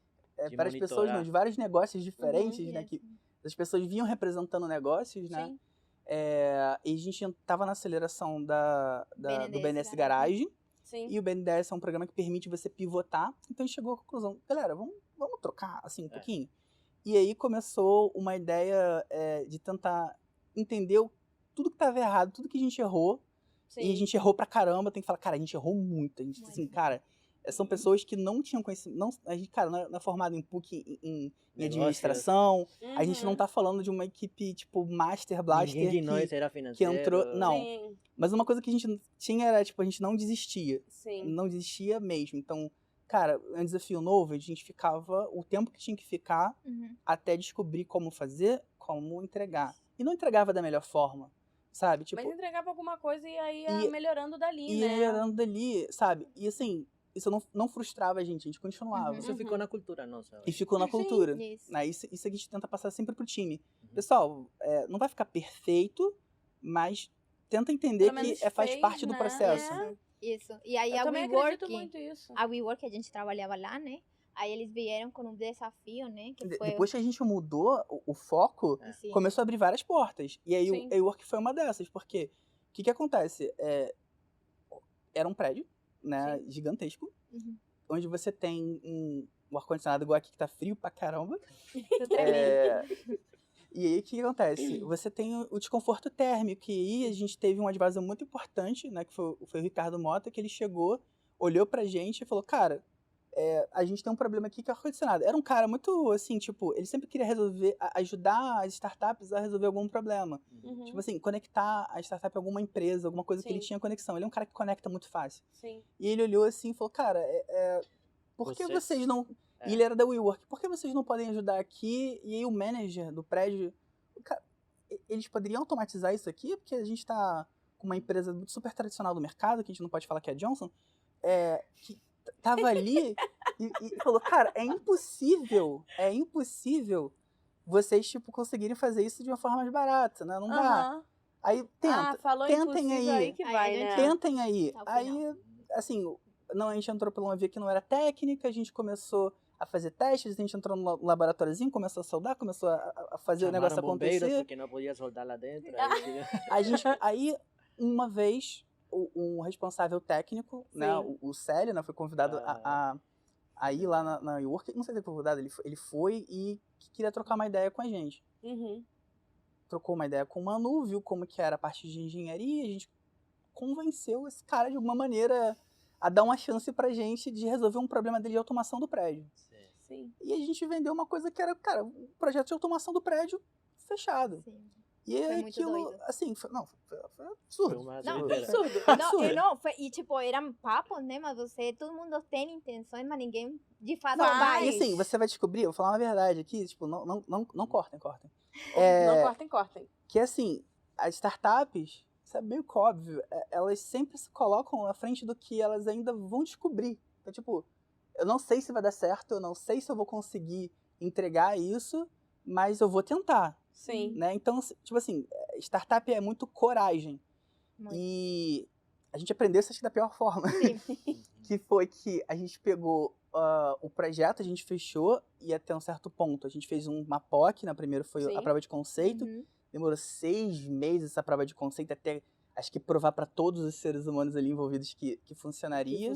várias pessoas não, de vários negócios diferentes, né? Que as pessoas vinham representando negócios, né? Sim. E a gente estava na aceleração do BNDES Garage. Sim. E o BNDES é um programa que permite você pivotar. Então a gente chegou à conclusão, galera, vamos trocar assim um pouquinho. E aí começou uma ideia de tentar entender tudo que estava errado, tudo que a gente errou. Sim. E a gente errou pra caramba, tem que falar, cara, a gente errou muito. A gente, assim, cara, são pessoas que não tinham conhecimento. A gente, cara, não é formado em PUC em administração. A gente não tá falando de uma equipe, tipo, Master Blaster. Ninguém de nós era financeiro. Que entrou. Não. Sim. Mas uma coisa que a gente tinha era, tipo, a gente não desistia. Sim. Não desistia mesmo. Então, cara, é um desafio novo, a gente ficava o tempo que tinha que ficar até descobrir como fazer, como entregar. E não entregava da melhor forma, sabe? Tipo, mas entregava alguma coisa e aí ia melhorando dali, né? Melhorando dali, sabe? E assim, isso não frustrava a gente continuava. Isso ficou na cultura nossa. E ficou na cultura. Sim, isso. Né? Isso a gente tenta passar sempre pro time. Pessoal, não vai ficar perfeito, mas tenta entender que faz parte do processo. Isso. E aí eu também acredito muito isso. A WeWork, a gente trabalhava lá, né? Aí eles vieram com um desafio, né? Que foi... Depois que a gente mudou o foco, começou a abrir várias portas. E aí o WeWork foi uma dessas, porque o que acontece? Era um prédio, né, gigantesco, onde você tem um ar-condicionado igual aqui que tá frio pra caramba. E aí, o que acontece? Você tem o desconforto térmico, e aí a gente teve um advisor muito importante, né, que foi o Ricardo Mota, que ele chegou, olhou pra gente e falou, cara, a gente tem um problema aqui que é o ar-condicionado. Era um cara muito, assim, tipo, ele sempre queria ajudar as startups a resolver algum problema. Tipo assim, conectar a startup a alguma empresa, alguma coisa que ele tinha conexão. Ele é um cara que conecta muito fácil. Sim. E ele olhou assim e falou, cara, por que vocês não... E ele era da WeWork. Por que vocês não podem ajudar aqui? E aí o manager do prédio... Cara, eles poderiam automatizar isso aqui? Porque a gente tá com uma empresa super tradicional do mercado, que a gente não pode falar que é a Johnson, que tava ali e falou, cara, é impossível vocês, tipo, conseguirem fazer isso de uma forma mais barata, né? Não dá. Aí, tentem aí que vai, né? Tentem aí. Aí, assim, a gente entrou por uma via que não era técnica, a gente começou a fazer testes, a gente entrou no laboratóriozinho, começou a soldar, começou a fazer o negócio acontecer. Porque não podia soldar lá dentro. Aí, uma vez, um responsável técnico, né, o Célio, né, foi convidado a ir lá na WeWork, não sei se ele foi convidado, ele foi e queria trocar uma ideia com a gente. Trocou uma ideia com o Manu, viu como que era a parte de engenharia, a gente convenceu esse cara de alguma maneira a dar uma chance pra gente de resolver um problema dele de automação do prédio. Sim. E a gente vendeu uma coisa que era, cara, um projeto de automação do prédio fechado. Sim. E foi aquilo, muito doido. Assim, foi absurdo. E tipo, eram papos, né? Mas todo mundo tem intenções, mas ninguém de fato vai. E assim, você vai descobrir, eu vou falar uma verdade aqui, tipo, não cortem. Não cortem. Que assim, as startups, isso é meio que óbvio, elas sempre se colocam na frente do que elas ainda vão descobrir. Então, tipo, eu não sei se vai dar certo, eu não sei se eu vou conseguir entregar isso, mas eu vou tentar. Sim. Né? Então, tipo assim, startup é muito coragem. Muito. E a gente aprendeu isso, acho que da pior forma. Que foi que a gente pegou o projeto, a gente fechou e até um certo ponto. A gente fez uma POC, na primeira foi a prova de conceito. Demorou 6 meses essa prova de conceito até, acho que provar para todos os seres humanos ali envolvidos que funcionaria.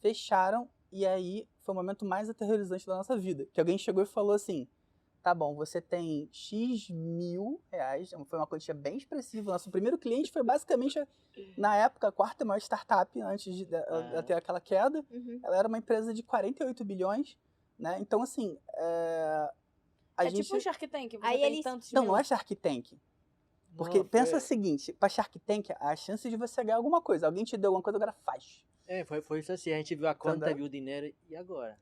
Fecharam e aí foi o momento mais aterrorizante da nossa vida. Que alguém chegou e falou assim, tá bom, você tem X mil reais, foi uma quantia bem expressiva. Nosso primeiro cliente foi basicamente, na época, a quarta maior startup antes de ter aquela queda. Ela era uma empresa de 48 bilhões, né? Então, assim, tipo o Shark Tank, você aí tem tantos mil. Não é Shark Tank. Porque pensa o seguinte, pra Shark Tank, a chance de você ganhar alguma coisa. Alguém te deu alguma coisa, agora faz. Foi isso assim, a gente viu a conta, viu o dinheiro, e agora?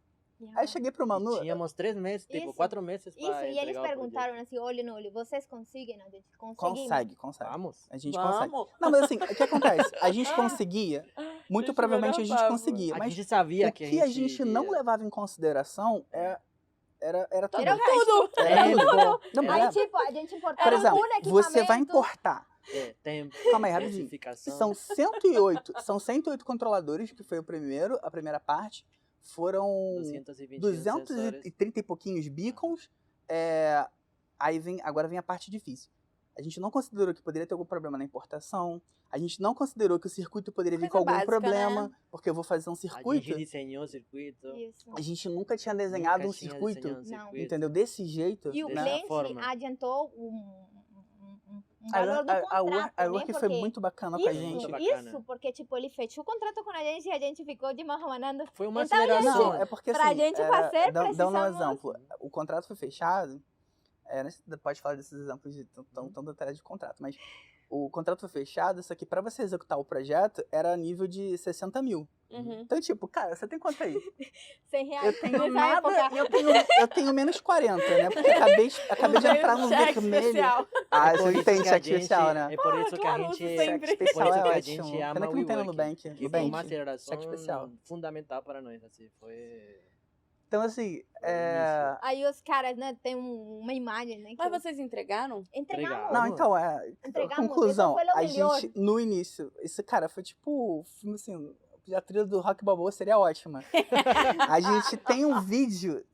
Aí eu cheguei pro Manu... Tínhamos 3 meses, tipo, 4 meses pra Isso, e eles perguntaram assim, olho no olho, vocês conseguem? A gente consegue. Vamos. A gente consegue. Não, mas assim, o que acontece? A gente conseguia, muito provavelmente a gente conseguia, mas a gente sabia o que a gente não levava em consideração era tudo. Era tudo. Era tudo. Não, Aí, mas tipo, a gente importava por exemplo, equipamento. você vai importar. Tempo, Calma aí, rapidinho. especificação. São 108 controladores, que foi a primeira parte. Foram 230 e pouquinhos beacons. Agora vem a parte difícil. A gente não considerou que poderia ter algum problema na importação. A gente não considerou que o circuito poderia vir com algum problema. Né? Porque eu vou fazer um circuito. A gente desenhou o circuito. Isso. A gente nunca tinha desenhado um circuito. Entendeu? Desse jeito. E o cliente adiantou um valor do contrato. A Work foi muito bacana com a gente. Isso, porque tipo, ele fechou o contrato com a gente e a gente ficou de mão mandando. Foi uma aceleração. Não, é porque pra assim, gente fazer, dando um exemplo. O contrato foi fechado. Pode falar desses exemplos de tão detalhes de contrato, mas o contrato foi fechado, só que para você executar o projeto era a nível de 60 mil. Então, tipo, cara, você tem quanto aí? 100 reais. Eu tenho nada, eu tenho menos 40, né? Porque acabei de entrar no vermelho. Especial. Você tem cheque especial, né? É por isso que a gente cheque especial é ótimo. Ama Pena que não tem no Nubank. Que foi uma aceleração fundamental para nós, assim, Então, assim, Aí os caras, né, tem uma imagem, né? Mas vocês entregaram? Entregamos. Não, então, conclusão, a gente, no início, esse cara foi tipo, filme assim, a trilha do Rock Balboa seria ótima. A gente tem um vídeo,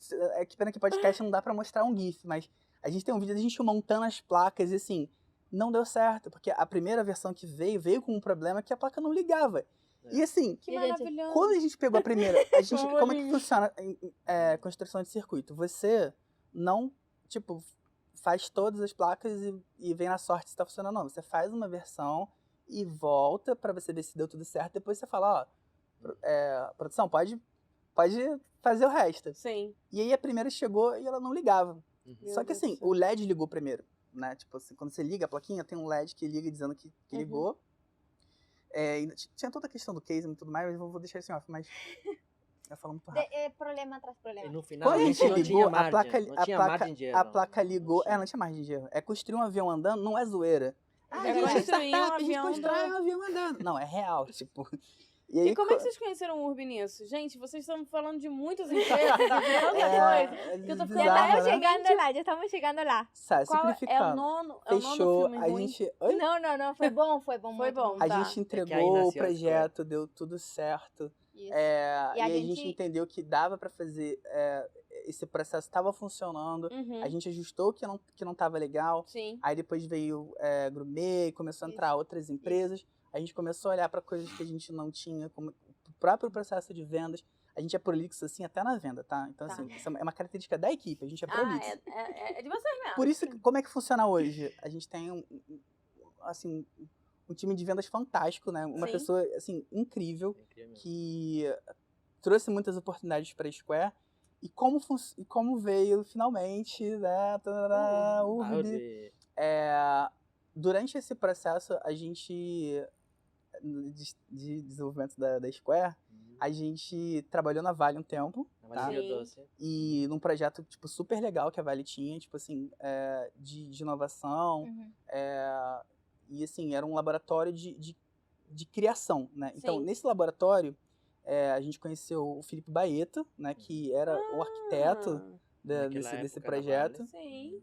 que pena que podcast não dá pra mostrar um GIF, mas a gente tem um vídeo da gente montando as placas e assim, não deu certo, porque a primeira versão que veio com um problema que a placa não ligava. E assim, que maravilhoso. Quando a gente pegou a primeira, como é que funciona a construção de circuito? Você não, tipo, faz todas as placas e vem na sorte se tá funcionando ou não. Você faz uma versão e volta pra você ver se deu tudo certo. Depois você fala, produção, pode fazer o resto. Sim. E aí a primeira chegou e ela não ligava. Só que assim, o LED ligou primeiro, né? Tipo assim, quando você liga a plaquinha, tem um LED que liga dizendo que ligou. Tinha toda a questão do case e tudo mais, mas eu vou deixar isso em off, mas eu falo muito rápido. Problema atrás problema. E no final, quando a gente ligou, a placa ligou. Não tinha margem de erro. Construir um avião andando não é zoeira. A gente constrói um avião andando. Não, é real, tipo. E como é que vocês conheceram o Urb nisso? Gente, vocês estão falando de muitas empresas, de tanta coisa. Que eu tô falando, já estamos chegando lá. Simplificando. É o nono Fechou, filme a ruim? gente... Não, foi bom. Foi bom, A tá. gente entregou o projeto, deu tudo certo. Isso. E a gente entendeu que dava pra fazer, esse processo estava funcionando, a gente ajustou que não estava legal. Sim. Aí depois veio Grumê, começou a entrar outras empresas. A gente começou a olhar para coisas que a gente não tinha, como o próprio processo de vendas. A gente é prolixo, assim, até na venda, tá? Então, assim, isso é uma característica da equipe, a gente é prolixo. É de vocês mesmo. Por isso, como é que funciona hoje? A gente tem, um time de vendas fantástico, né? Uma pessoa, assim, incrível, que trouxe muitas oportunidades para a Square. E como veio, finalmente, né? Urb. Durante esse processo, a gente... de desenvolvimento da Square, a gente trabalhou na Vale um tempo, tá? E num projeto, tipo, super legal que a Vale tinha, tipo assim, de inovação, e assim, era um laboratório de criação, né? Então, nesse laboratório, a gente conheceu o Felipe Baeta, né, que era o arquiteto desse projeto. Sim.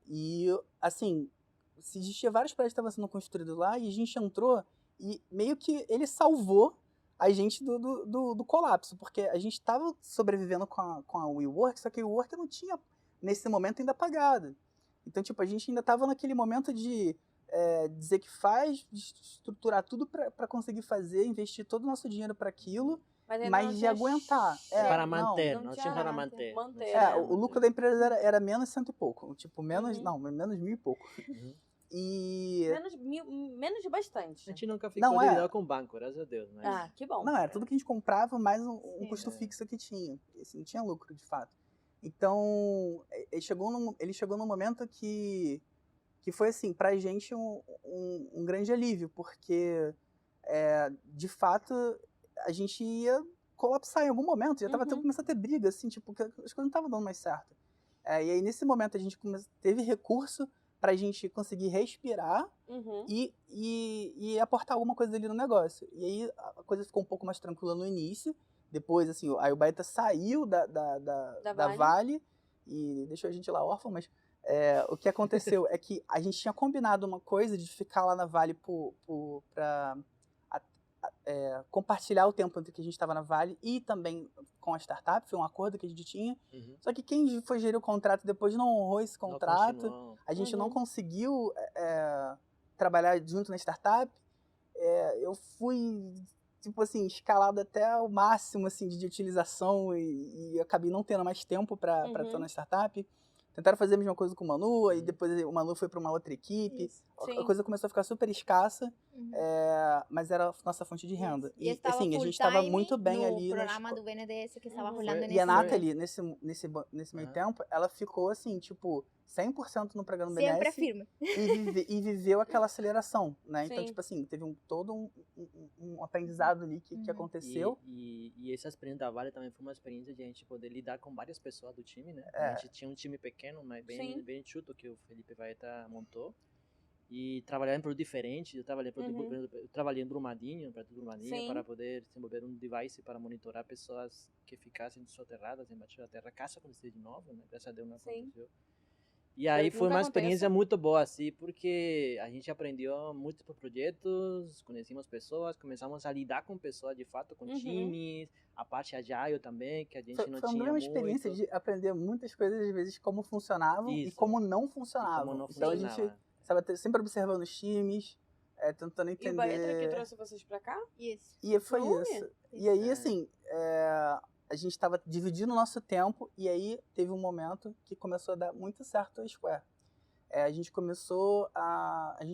E, assim, existia vários prédios que estavam sendo construídos lá, e a gente entrou e meio que ele salvou a gente do colapso, porque a gente estava sobrevivendo com a WeWork, só que a WeWork não tinha, nesse momento, ainda pagado. Então, tipo, a gente ainda estava naquele momento de dizer que faz, de estruturar tudo para conseguir fazer, investir todo o nosso dinheiro para aquilo, mas de aguentar. Para manter, não tinha para manter. O lucro da empresa era menos 100 e pouco, tipo, menos 1.000 e pouco. E... Menos de bastante. A gente nunca ficou endividado com o banco, graças a Deus. Mas... que bom. Não, era tudo que a gente comprava, mais um custo fixo que tinha. Assim, não tinha lucro, de fato. Então, ele chegou num momento que foi, assim, pra gente um grande alívio, porque, de fato, a gente ia colapsar em algum momento, já tava começando a ter briga, assim, tipo, que as coisas não estavam dando mais certo. E aí, nesse momento, a gente teve recurso pra gente conseguir respirar e aportar alguma coisa ali no negócio. E aí a coisa ficou um pouco mais tranquila no início, Depois, assim, aí o Baeta saiu da Vale e deixou a gente lá órfão, mas o que aconteceu é que a gente tinha combinado uma coisa de ficar lá na Vale para compartilhar o tempo entre que a gente estava na Vale e também com a startup, foi um acordo que a gente tinha. Só que quem foi gerir o contrato depois não honrou esse contrato, a gente não conseguiu trabalhar junto na startup. Eu fui, tipo assim, escalado até o máximo assim, de utilização e acabei não tendo mais tempo para estar na startup. Tentaram fazer a mesma coisa com o Manu, e depois o Manu foi para uma outra equipe. A coisa começou a ficar super escassa, mas era a nossa fonte de renda. E assim, a gente estava muito bem ali. No programa do BNDES que estava rolando nesse E a Nathalie, nesse meio tempo, ela ficou assim, tipo, 100% no programa do BNDES. Sempre firme. E viveu aquela aceleração, né? Então, tipo assim, teve todo um aprendizado ali que aconteceu. E essa experiência da Vale também foi uma experiência de a gente poder lidar com várias pessoas do time, né? A gente tinha um time pequeno, mas bem enxuto, que o Felipe Baeta montou. E trabalhar em produto diferente. Eu trabalhei em Brumadinho, para poder desenvolver um device para monitorar pessoas que ficassem soterradas embaixo da terra, caso acontecer de novo, né? Graças a Deus não aconteceu. E aí foi uma experiência muito boa, assim, porque a gente aprendeu muitos projetos, conhecemos pessoas, começamos a lidar com pessoas de fato, com times, a parte agile também, que a gente não tinha muito. Foi uma experiência de aprender muitas coisas, às vezes, como funcionavam e como não funcionavam. Então a gente estava sempre observando os times, tentando entender. E o Baeta que trouxe vocês pra cá? Isso. E foi isso. E aí, assim, a gente estava dividindo o nosso tempo e aí teve um momento que começou a dar muito certo a Square. A gente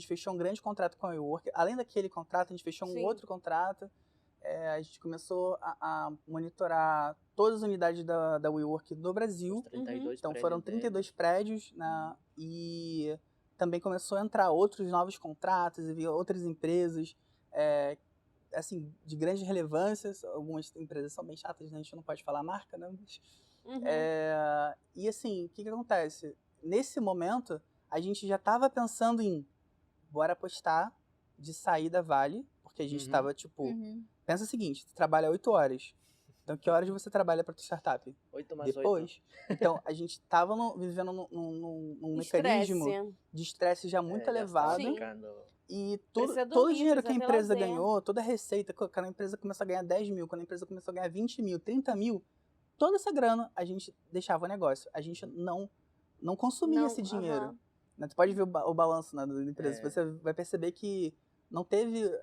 fechou um grande contrato com a WeWork. Além daquele contrato, a gente fechou um outro contrato. A gente começou a monitorar todas as unidades da WeWork no Brasil. Então foram 32 prédios, né? E também começou a entrar outros novos contratos e outras empresas assim, de grande relevância. Algumas empresas são bem chatas, né? A gente não pode falar a marca, né? Mas, e assim, o que acontece? Nesse momento, a gente já estava pensando em bora apostar de sair da Vale, porque a gente estava tipo, pensa o seguinte, tu trabalha 8 horas. Então, que horas você trabalha para tua startup? 8 mais depois. 8. Então, a gente estava vivendo num mecanismo de estresse já muito elevado. E todo o dinheiro que a empresa ganhou, toda a receita, quando a empresa começou a ganhar 10 mil, quando a empresa começou a ganhar 20 mil, 30 mil, toda essa grana a gente deixava o negócio. A gente não consumia esse dinheiro. Tu pode ver o balanço, né, da empresa. Você vai perceber que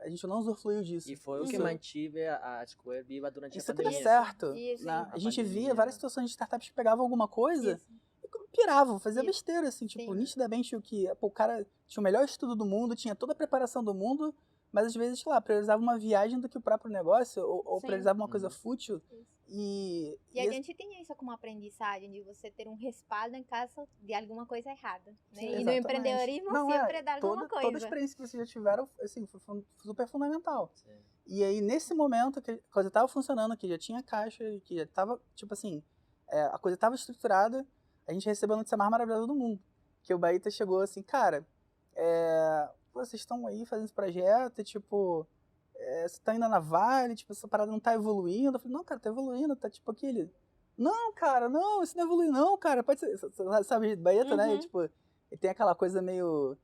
a gente não usufruiu disso. E foi o que mantive a Square viva durante a pandemia. Isso tudo certo. Né? A gente via várias situações de startups que pegavam alguma coisa e piravam, fazia besteira, assim, tipo, nitidamente o que o cara tinha o melhor estudo do mundo, tinha toda a preparação do mundo, mas às vezes, sei lá, priorizava uma viagem do que o próprio negócio, ou priorizava uma coisa fútil. E a gente tinha isso como aprendizagem, de você ter um respaldo em caso de alguma coisa errada. Né? E no empreendedorismo sempre dá alguma coisa. Toda a experiência que vocês já tiveram, assim, foi super fundamental. E aí, nesse momento que a coisa estava funcionando, que já tinha caixa, que já estava, tipo assim, a coisa estava estruturada, a gente recebeu a notícia mais maravilhosa do mundo. Que o Baeta chegou assim, cara, vocês estão aí fazendo esse projeto, e, tipo, você tá indo na Vale, tipo, essa parada não tá evoluindo. Eu falei, não, cara, tá evoluindo, tá tipo aquele... Não, cara, não, isso não evolui não, cara, pode ser... Sabe, Baeta, né? E, tipo, ele tem aquela coisa meio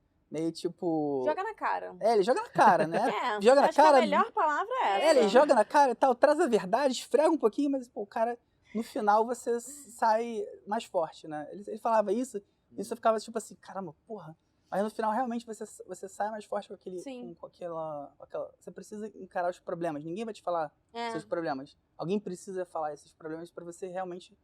tipo... Joga na cara. Ele joga na cara, né? Joga na cara. Que a melhor palavra é essa. Ele joga na cara e tal, traz a verdade, esfrega um pouquinho, mas, pô, o cara, no final, você sai mais forte, né? Ele falava isso, e você ficava tipo assim, caramba, porra. Mas no final, realmente, você sai mais forte com aquele... Com aquela... Você precisa encarar os problemas. Ninguém vai te falar seus problemas. Alguém precisa falar esses problemas pra você realmente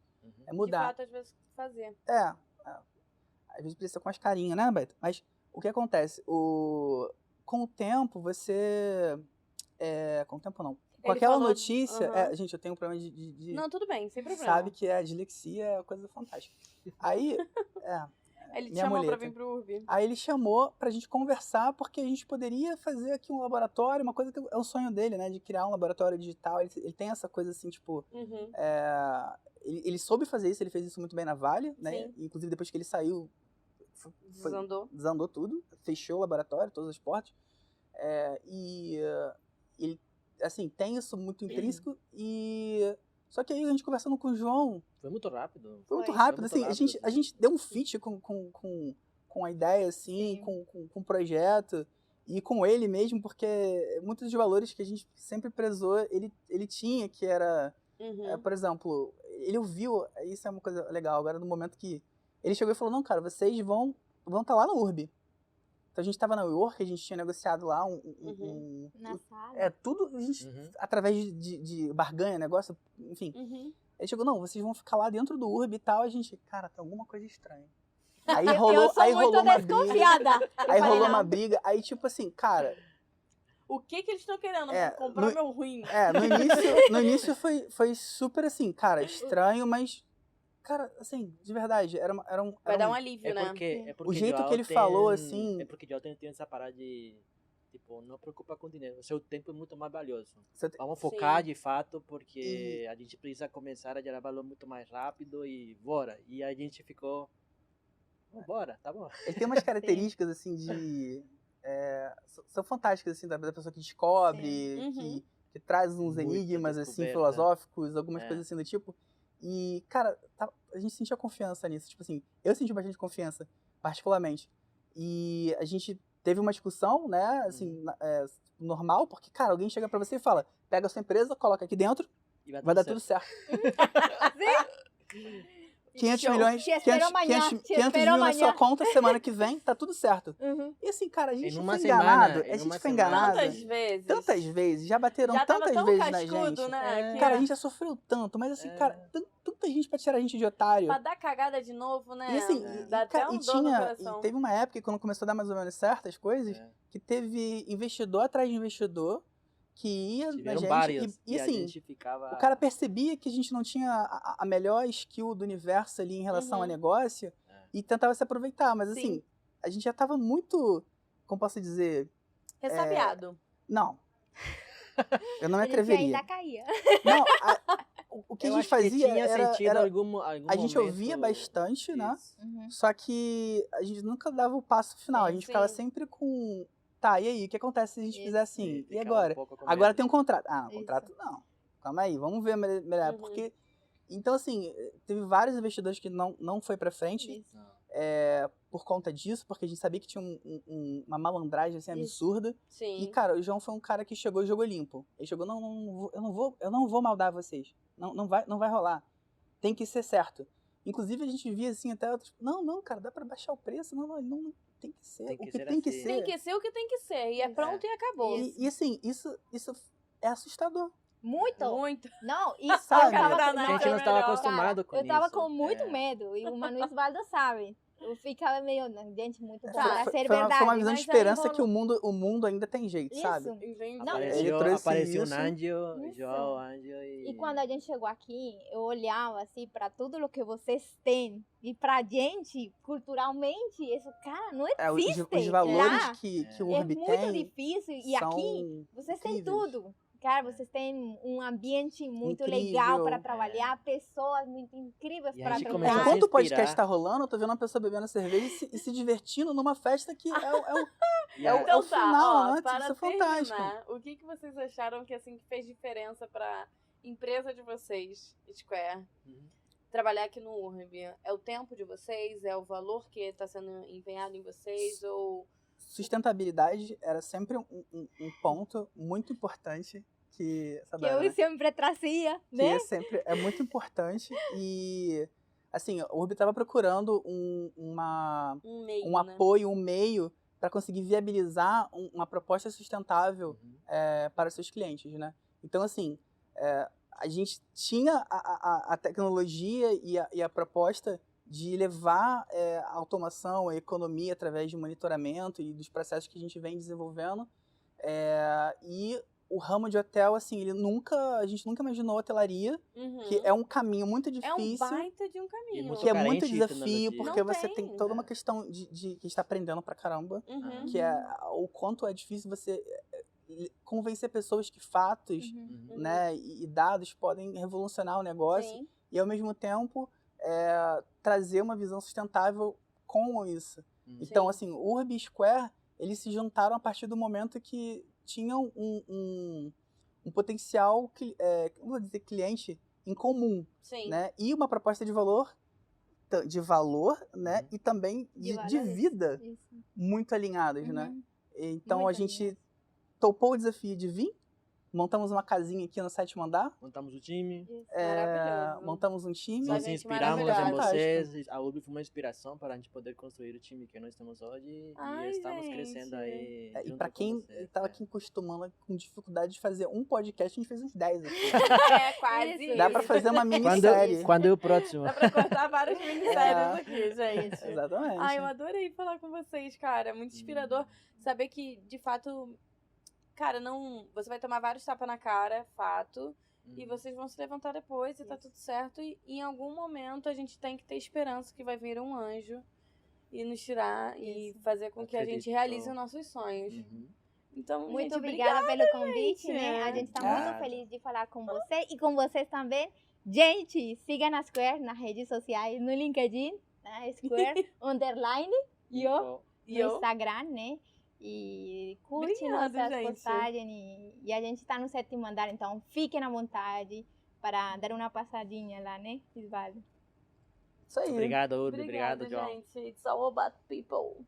mudar. De fato, às vezes, fazer. Às vezes precisa com as carinhas, né, Beto? Mas o que acontece? Com o tempo, você... Com o tempo, não. Com aquela notícia... gente, eu tenho um problema de... Não, tudo bem, sem problema. Sabe que a dislexia é uma coisa fantástica. Aí... Ele te chamou pra vir pro Urbi. Aí ele chamou pra gente conversar, porque a gente poderia fazer aqui um laboratório, uma coisa que é o sonho dele, né? De criar um laboratório digital. Ele tem essa coisa assim, tipo... Ele soube fazer isso, ele fez isso muito bem na Vale, né? Inclusive, depois que ele saiu... Desandou tudo. Fechou o laboratório, todas as portas. E ele assim, tem isso muito intrínseco e... Só que aí a gente conversando com o João... Foi muito rápido. Foi muito rápido, Foi muito assim, rápido, a gente deu um fit com a ideia, assim, com o projeto e com ele mesmo, porque muitos dos valores que a gente sempre prezou, ele tinha, que era, por exemplo, ele ouviu, isso é uma coisa legal, agora no momento que ele chegou e falou, não, cara, vocês vão estar lá no URB. Então a gente estava na WeWork, a gente tinha negociado lá na sala. Tudo a gente, através de barganha, negócio, enfim. Ele chegou, não, vocês vão ficar lá dentro do URB e tal, a gente, cara, tem alguma coisa estranha. Aí rolou, eu sou aí muito rolou uma desconfiada. briga. Aí rolou uma briga, aí tipo assim, cara... O que eles estão querendo? Comprar meu rim. No início foi super assim, cara, estranho, mas... Cara, assim, de verdade, Vai dar um alívio, né? Porque o jeito que ele falou, assim... É porque João tem essa parada de... Tipo, não preocupa com dinheiro. O seu tempo é muito mais valioso. Vamos focar de fato, porque a gente precisa começar a gerar valor muito mais rápido e bora. E a gente ficou... Bora, tá bom. Ele tem umas características, assim, de... são fantásticas, assim, da pessoa que descobre, que traz uns enigmas, assim, filosóficos, algumas coisas assim do tipo. E, cara, a gente sentia confiança nisso. Tipo assim, eu senti bastante confiança, particularmente. E a gente teve uma discussão, né, assim, normal, porque, cara, alguém chega pra você e fala, pega a sua empresa, coloca aqui dentro, vai dar tudo certo. 500 milhões, 500 mil na sua conta semana que vem, tá tudo certo. E assim, cara, a gente foi enganado. Tantas vezes, já bateram tantas vezes na gente. Né? Cara, a gente já sofreu tanto, mas assim, cara, tanta gente pra tirar a gente de otário. Pra dar cagada de novo, né? E assim, dá até um dor no coração. teve uma época, quando começou a dar mais ou menos certas coisas, que teve investidor atrás de investidor, que ia na gente, vários, e assim, a gente ficava... o cara percebia que a gente não tinha a melhor skill do universo ali em relação a negócio, e tentava se aproveitar, mas assim, a gente já tava muito, como posso dizer... Ressabiado. Não. Eu não me atreveria. ainda caía. Não, o que a gente fazia era algum a gente ouvia bastante, né? Só que a gente nunca dava o passo final, a gente ficava sempre com... Tá, e aí, o que acontece se a gente fizer assim? E agora? Agora tem um contrato. Ah, contrato não. Calma aí, vamos ver melhor. Porque, então assim, teve vários investidores que não foi pra frente por conta disso, porque a gente sabia que tinha uma malandragem assim, absurda. Sim. E, cara, o João foi um cara que chegou e jogou limpo. Ele chegou, eu não vou maldar vocês. Não vai rolar. Tem que ser certo. Inclusive, a gente via assim até outros. Não, cara, dá pra baixar o preço. Não. Tem que ser o que tem que ser. Tem que ser o que tem que ser. E é pronto e acabou. E assim, isso é assustador. Muito. Não, isso sabe? A gente não estava acostumado com isso. Eu tava com muito medo. E o Manu Osvaldo sabe. Eu ficava meio, gente, muito bom pra ser verdade. Foi uma visão de esperança que o mundo ainda tem jeito, sabe? Apareceu o Nangel, João, Angel e quando a gente chegou aqui, eu olhava assim pra tudo o que vocês têm. E pra gente, culturalmente, isso, cara, não existe. Os valores que o URB tem. É muito difícil. E aqui, vocês têm tudo. Cara, vocês têm um ambiente muito legal para trabalhar, pessoas muito incríveis para trabalhar. Enquanto o podcast está rolando, eu tô vendo uma pessoa bebendo cerveja e se divertindo numa festa que é o final, né? Isso é fantástico. O que vocês acharam que assim que fez diferença para empresa de vocês, Square? Trabalhar aqui no URB? É o tempo de vocês? É o valor que está sendo empenhado em vocês? Ou... Sustentabilidade era sempre um ponto muito importante que eu sempre trazia, né? Que é muito importante e assim, o URB estava procurando um apoio, um meio para conseguir viabilizar uma proposta sustentável para os seus clientes, né? Então assim, a gente tinha a tecnologia e a proposta de levar a automação, a economia através de monitoramento e dos processos que a gente vem desenvolvendo. E o ramo de hotel, assim, a gente nunca imaginou hotelaria, que é um caminho muito difícil. É um baita de um caminho. Que é muito desafio, porque você tem toda uma questão de que está aprendendo pra caramba, que é o quanto é difícil você convencer pessoas que fatos, né, e dados podem revolucionar o negócio. E, ao mesmo tempo, trazer uma visão sustentável com isso. Então, assim, o URB e Square, eles se juntaram a partir do momento que tinham um potencial, não vou dizer cliente, em comum, Sim. né? E uma proposta de valor, né? E também de vida muito alinhadas, né? Então Muito a gente topou o desafio de vir, montamos uma casinha aqui no 7º andar. Montamos o time. Maravilhoso. Montamos um time. Nos inspiramos em vocês. A URB foi uma inspiração para a gente poder construir o time que nós temos hoje. Ai, e estamos gente. crescendo aí. E para quem estava aqui acostumando com dificuldade de fazer um podcast, a gente fez uns 10 aqui. Quase. Dá para fazer uma minissérie. Quando é o próximo? Dá pra cortar várias minisséries aqui, gente. Exatamente. Ai, eu adorei falar com vocês, cara. Muito inspirador saber que, de fato, cara, não. Você vai tomar vários tapas na cara, fato. E vocês vão se levantar depois e tá tudo certo. E em algum momento a gente tem que ter esperança que vai vir um anjo e nos tirar e fazer com que a gente realize os nossos sonhos. Então, muito gente, obrigada pelo convite, né? A gente tá muito feliz de falar com você e com vocês também. Gente, siga na Square nas redes sociais, no LinkedIn, na Square _ e no Instagram, né? E curte nossas postagens. E a gente tá no 7º andar, então fiquem à vontade para dar uma passadinha lá, né, Osvaldo? Isso aí. Obrigado, Urbi. Obrigado, João. Gente. It's all about people.